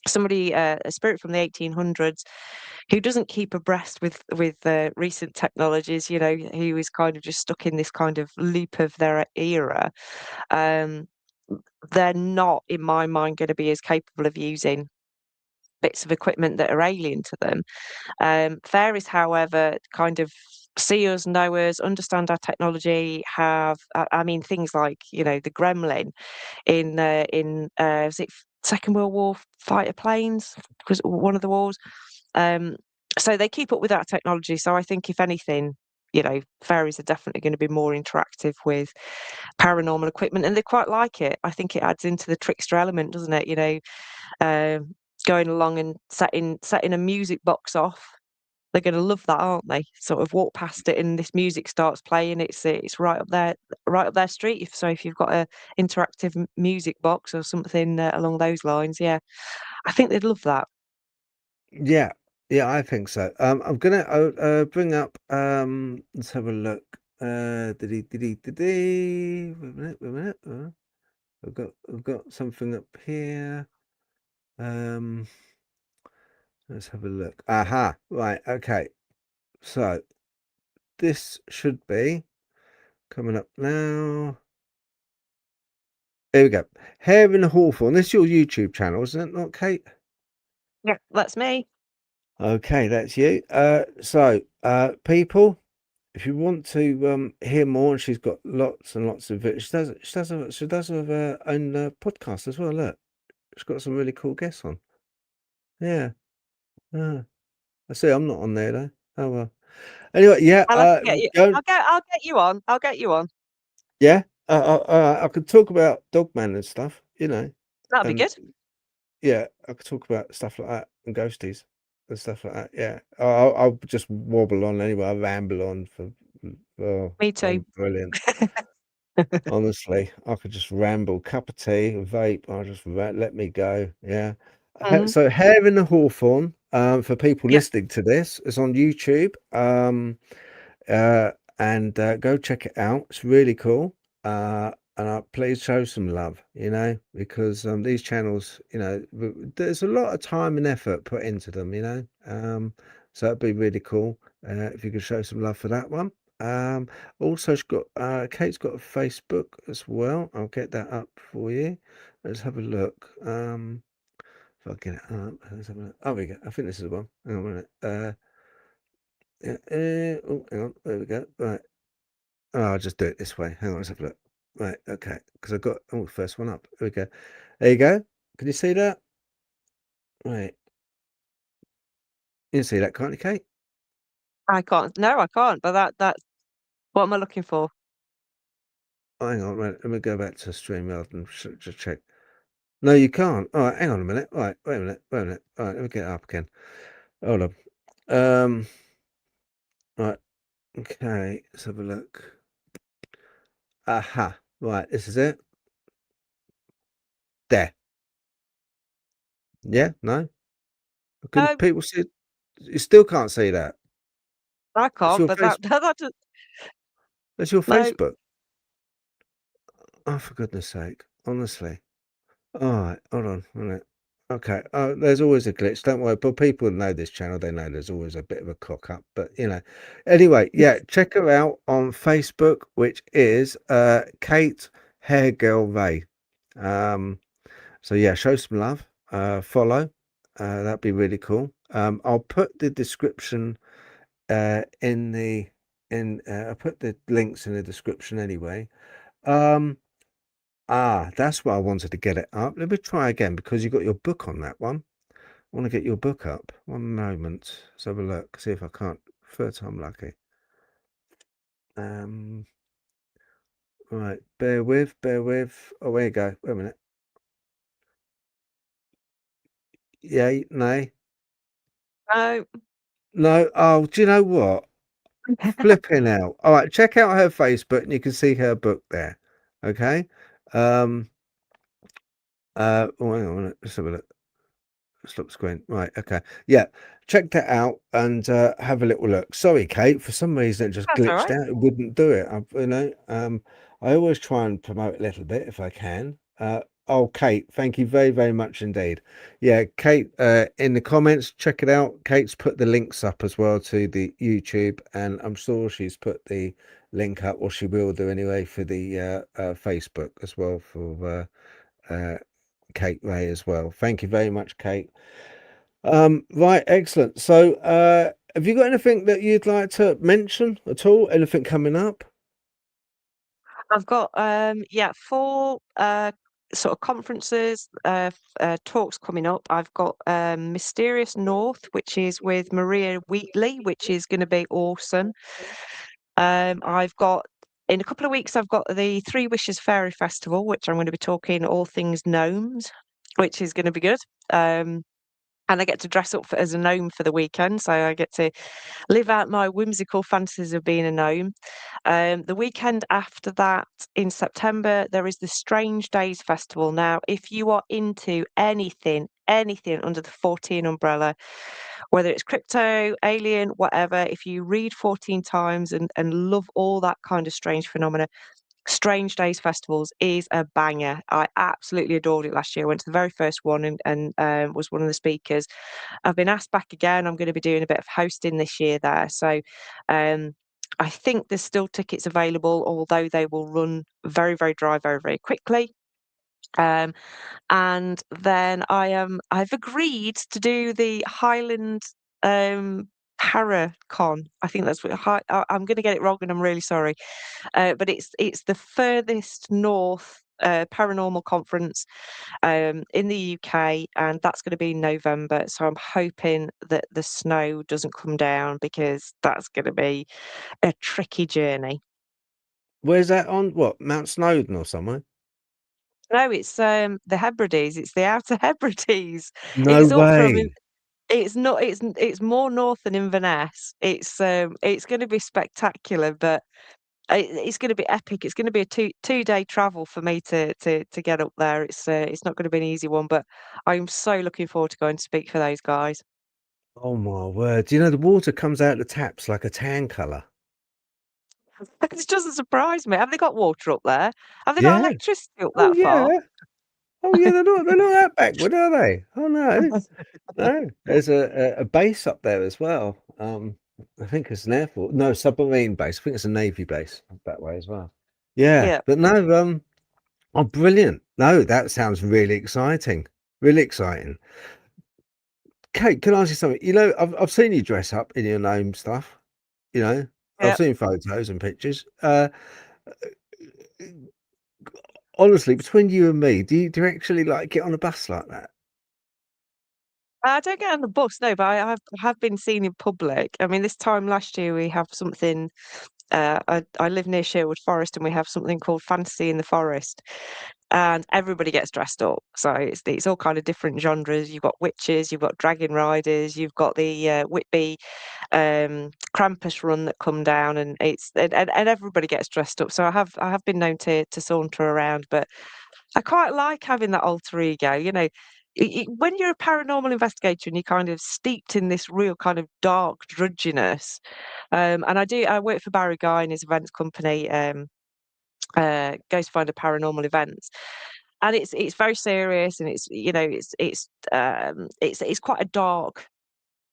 somebody, a spirit from the 1800s, who doesn't keep abreast with recent technologies, who is kind of just stuck in this kind of loop of their era, they're not, in my mind, going to be as capable of using bits of equipment that are alien to them. Fairies, however, kind of see us, know us, understand our technology, have, I mean, things like, the gremlin in was it Second World War fighter planes? Was one of the wars. So they keep up with that technology. So I think if anything, fairies are definitely going to be more interactive with paranormal equipment, and they quite like it. I think it adds into the trickster element, doesn't it? Going along and setting a music box off they're going to love that, aren't they? Sort of walk past it and this music starts playing. It's right up their street. So if you've got a interactive music box or something along those lines, yeah, I think they'd love that. Yeah, yeah, I think so. I'm gonna bring up. Let's have a look. Wait a minute. Wait a minute. I've got something up here. Let's have a look. Aha. Right. Okay. So this should be coming up now. Here we go. Hair in the Hawthorn. This is your YouTube channel, isn't it, not Kate? Yeah, that's me. Okay, that's you. People, if you want to hear more, and she's got lots and lots of it. She does have her own podcast as well. Look, she's got some really cool guests on. Yeah. I see. I'm not on there though. Oh well. Anyway, yeah. I'll have to get you. Go. I'll get you on. I'll get you on. Yeah. I could talk about Dogman and stuff. You know. That'll be And good. yeah, I could talk about stuff like that and ghosties and stuff like that. Yeah. I'll just wobble on anyway. I'll ramble on for. Oh, Me too. I'm brilliant. Honestly, I could just ramble, cup of tea, vape. I'll just let me go. Yeah. Mhm. So, Hair in the Hawthorn. For people Yeah. listening to this, it's on YouTube. And go check it out. It's really cool. And please show some love, because these channels, there's a lot of time and effort put into them, so it'd be really cool if you could show some love for that one. Also, Kate's got a Facebook as well. I'll get that up for you. Let's have a look. If I get it up, let's have a look. Oh, we go. I think this is the one. Hang on a minute. Oh, hang on. There we go. Right. Oh, I'll just do it this way. Hang on, let's have a look. Right, okay. Because I got the first one up. There we go. There you go. Can you see that? Right. You can see that, can't you, Kate? I can't. No, I can't. But that's what am I looking for? Oh, hang on, right. Let me go back to StreamYard and just check. No, you can't. All right, hang on a minute. All right, wait a minute. All right, let me get it up again. Hold on. Right. Okay, let's have a look. Aha. Right, this is it. There. Yeah? No? Can No, people see? You still can't see that. I That's can't. your But face. that just, That's your no. Facebook. Oh, for goodness sake. Honestly. All right, hold on a minute. Okay. Oh, there's always a glitch. Don't worry. But people who know this channel, they know there's always a bit of a cock up. But anyway, yeah, check her out on Facebook, which is Kate HareGirl Ray. So yeah, show some love. Follow. That'd be really cool. I'll put the description I'll put the links in the description anyway. That's why I wanted to get it up. Let me try again because you got your book on that one. I want to get your book up. One moment. Let's have a look. See if I can't. Third time lucky. Right. Bear with. Oh, there you go. Wait a minute. Yay, nay. No. No. Oh, do you know what? Flipping out. All right. Check out her Facebook and you can see her book there. Okay. Oh, hang on a minute. Let's have a look. Stop screen. Right. Okay. Yeah. Check that out and have a little look. Sorry, Kate. For some reason, it just That's all glitched right. out. It wouldn't do it. I always try and promote a little bit if I can. Oh, Kate, thank you very, very much indeed. Yeah, Kate, in the comments, check it out. Kate's put the links up as well to the YouTube, and I'm sure she's put the link up, or she will do anyway, for the Facebook as well for Kate Ray as well. Thank you very much, Kate. Right, excellent. So, have you got anything that you'd like to mention at all? Anything coming up? I've got 4 sort of conferences, talks coming up. I've got Mysterious North, which is with Maria Wheatley, which is going to be awesome. I've got in a couple of weeks, I've got the Three Wishes Fairy Festival, which I'm going to be talking all things gnomes, which is going to be good. and I get to dress up as a gnome for the weekend. So I get to live out my whimsical fantasies of being a gnome. The weekend after that, in September, there is the Strange Days Festival. Now, if you are into anything under the 14 umbrella, whether it's crypto, alien, whatever, if you read 14 times and love all that kind of strange phenomena, Strange Days Festivals is a banger. I absolutely adored it last year. I went to the very first one and was one of the speakers. I've been asked back again. I'm going to be doing a bit of hosting this year there. So I think there's still tickets available, although they will run very, very dry, very, very quickly. And then I've agreed to do the Highland Paracon. I think that's what I'm going to get it wrong, and I'm really sorry. But it's the furthest north paranormal conference in the UK, and that's going to be in November. So I'm hoping that the snow doesn't come down, because that's going to be a tricky journey. Where's that on? What, Mount Snowdon or somewhere? No, it's the Hebrides. It's the Outer Hebrides. No It's up from. way. It's not. It's more north than Inverness. It's going to be spectacular, but it's going to be epic. It's going to be a two-day travel for me to get up there. It's not going to be an easy one, but I'm so looking forward to going to speak for those guys. Oh my word. Do you know the water comes out the taps like a tan colour? It doesn't surprise me. Have they got water up there? Have they got Yeah. electricity up Oh that far? yeah. Oh yeah, they're not that backward, are they? Oh no. No. There's a base up there as well. I think it's an air force. No, submarine base. I think it's a navy base up that way as well. Yeah. Yeah. But no, oh brilliant. No, that sounds really exciting. Really exciting. Kate, can I ask you something? You know, I've seen you dress up in your gnome stuff. You know, I've Yeah. seen photos and pictures. Honestly, between you and me, do you actually like get on a bus like that? I don't get on the bus, no, but I have been seen in public. I mean, this time last year we have something. I live near Sherwood Forest, and we have something called Fantasy in the Forest, and everybody gets dressed up. So it's all kind of different genres. You've got witches, you've got dragon riders, you've got the Whitby Krampus run that come down, and and everybody gets dressed up. So I have been known to saunter around, but I quite like having that alter ego. You know, when you're a paranormal investigator and you're kind of steeped in this real kind of dark drudginess. And I work for Barry Guy and his events company. Goes to find a paranormal events, and it's very serious, and it's it's quite a dark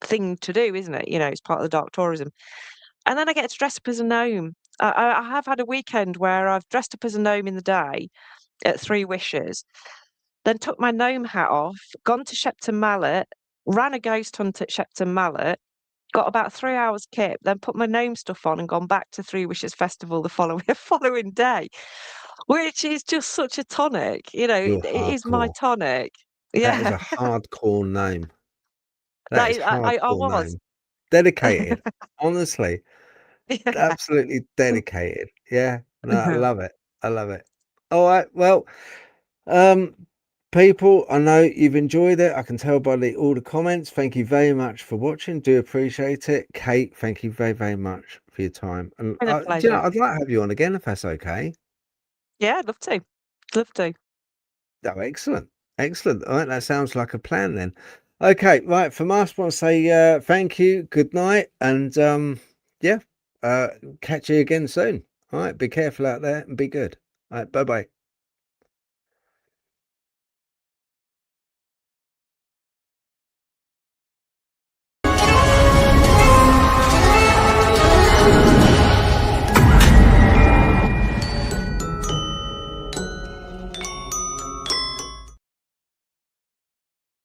thing to do, isn't it? You know, it's part of the dark tourism. And then I get to dress up as a gnome. I have had a weekend where I've dressed up as a gnome in the day at Three Wishes, then took my gnome hat off, gone to Shepton Mallet, ran a ghost hunt at Shepton Mallet, got about 3 hours kip, then put my gnome stuff on and gone back to Three Wishes Festival the following day, which is just such a tonic. You know, You're it is my hardcore. tonic. That is Yeah, a hardcore name. That that is is, I hardcore was. name. Dedicated. Honestly, Yeah. absolutely dedicated. Yeah. No, I love it. I love it. All right. Well, um, people, I know you've enjoyed it. I can tell by all the comments. Thank you very much for watching. Do appreciate it. Kate, thank you very, very much for your time. And Been a do you know, pleasure. I'd like to have you on again if that's okay. Yeah, I'd love to. Love to. Oh, excellent. Excellent. All right, that sounds like a plan then. Okay, right. From us, I want to say thank you, good night, and yeah, catch you again soon. All right, be careful out there and be good. All right, bye bye.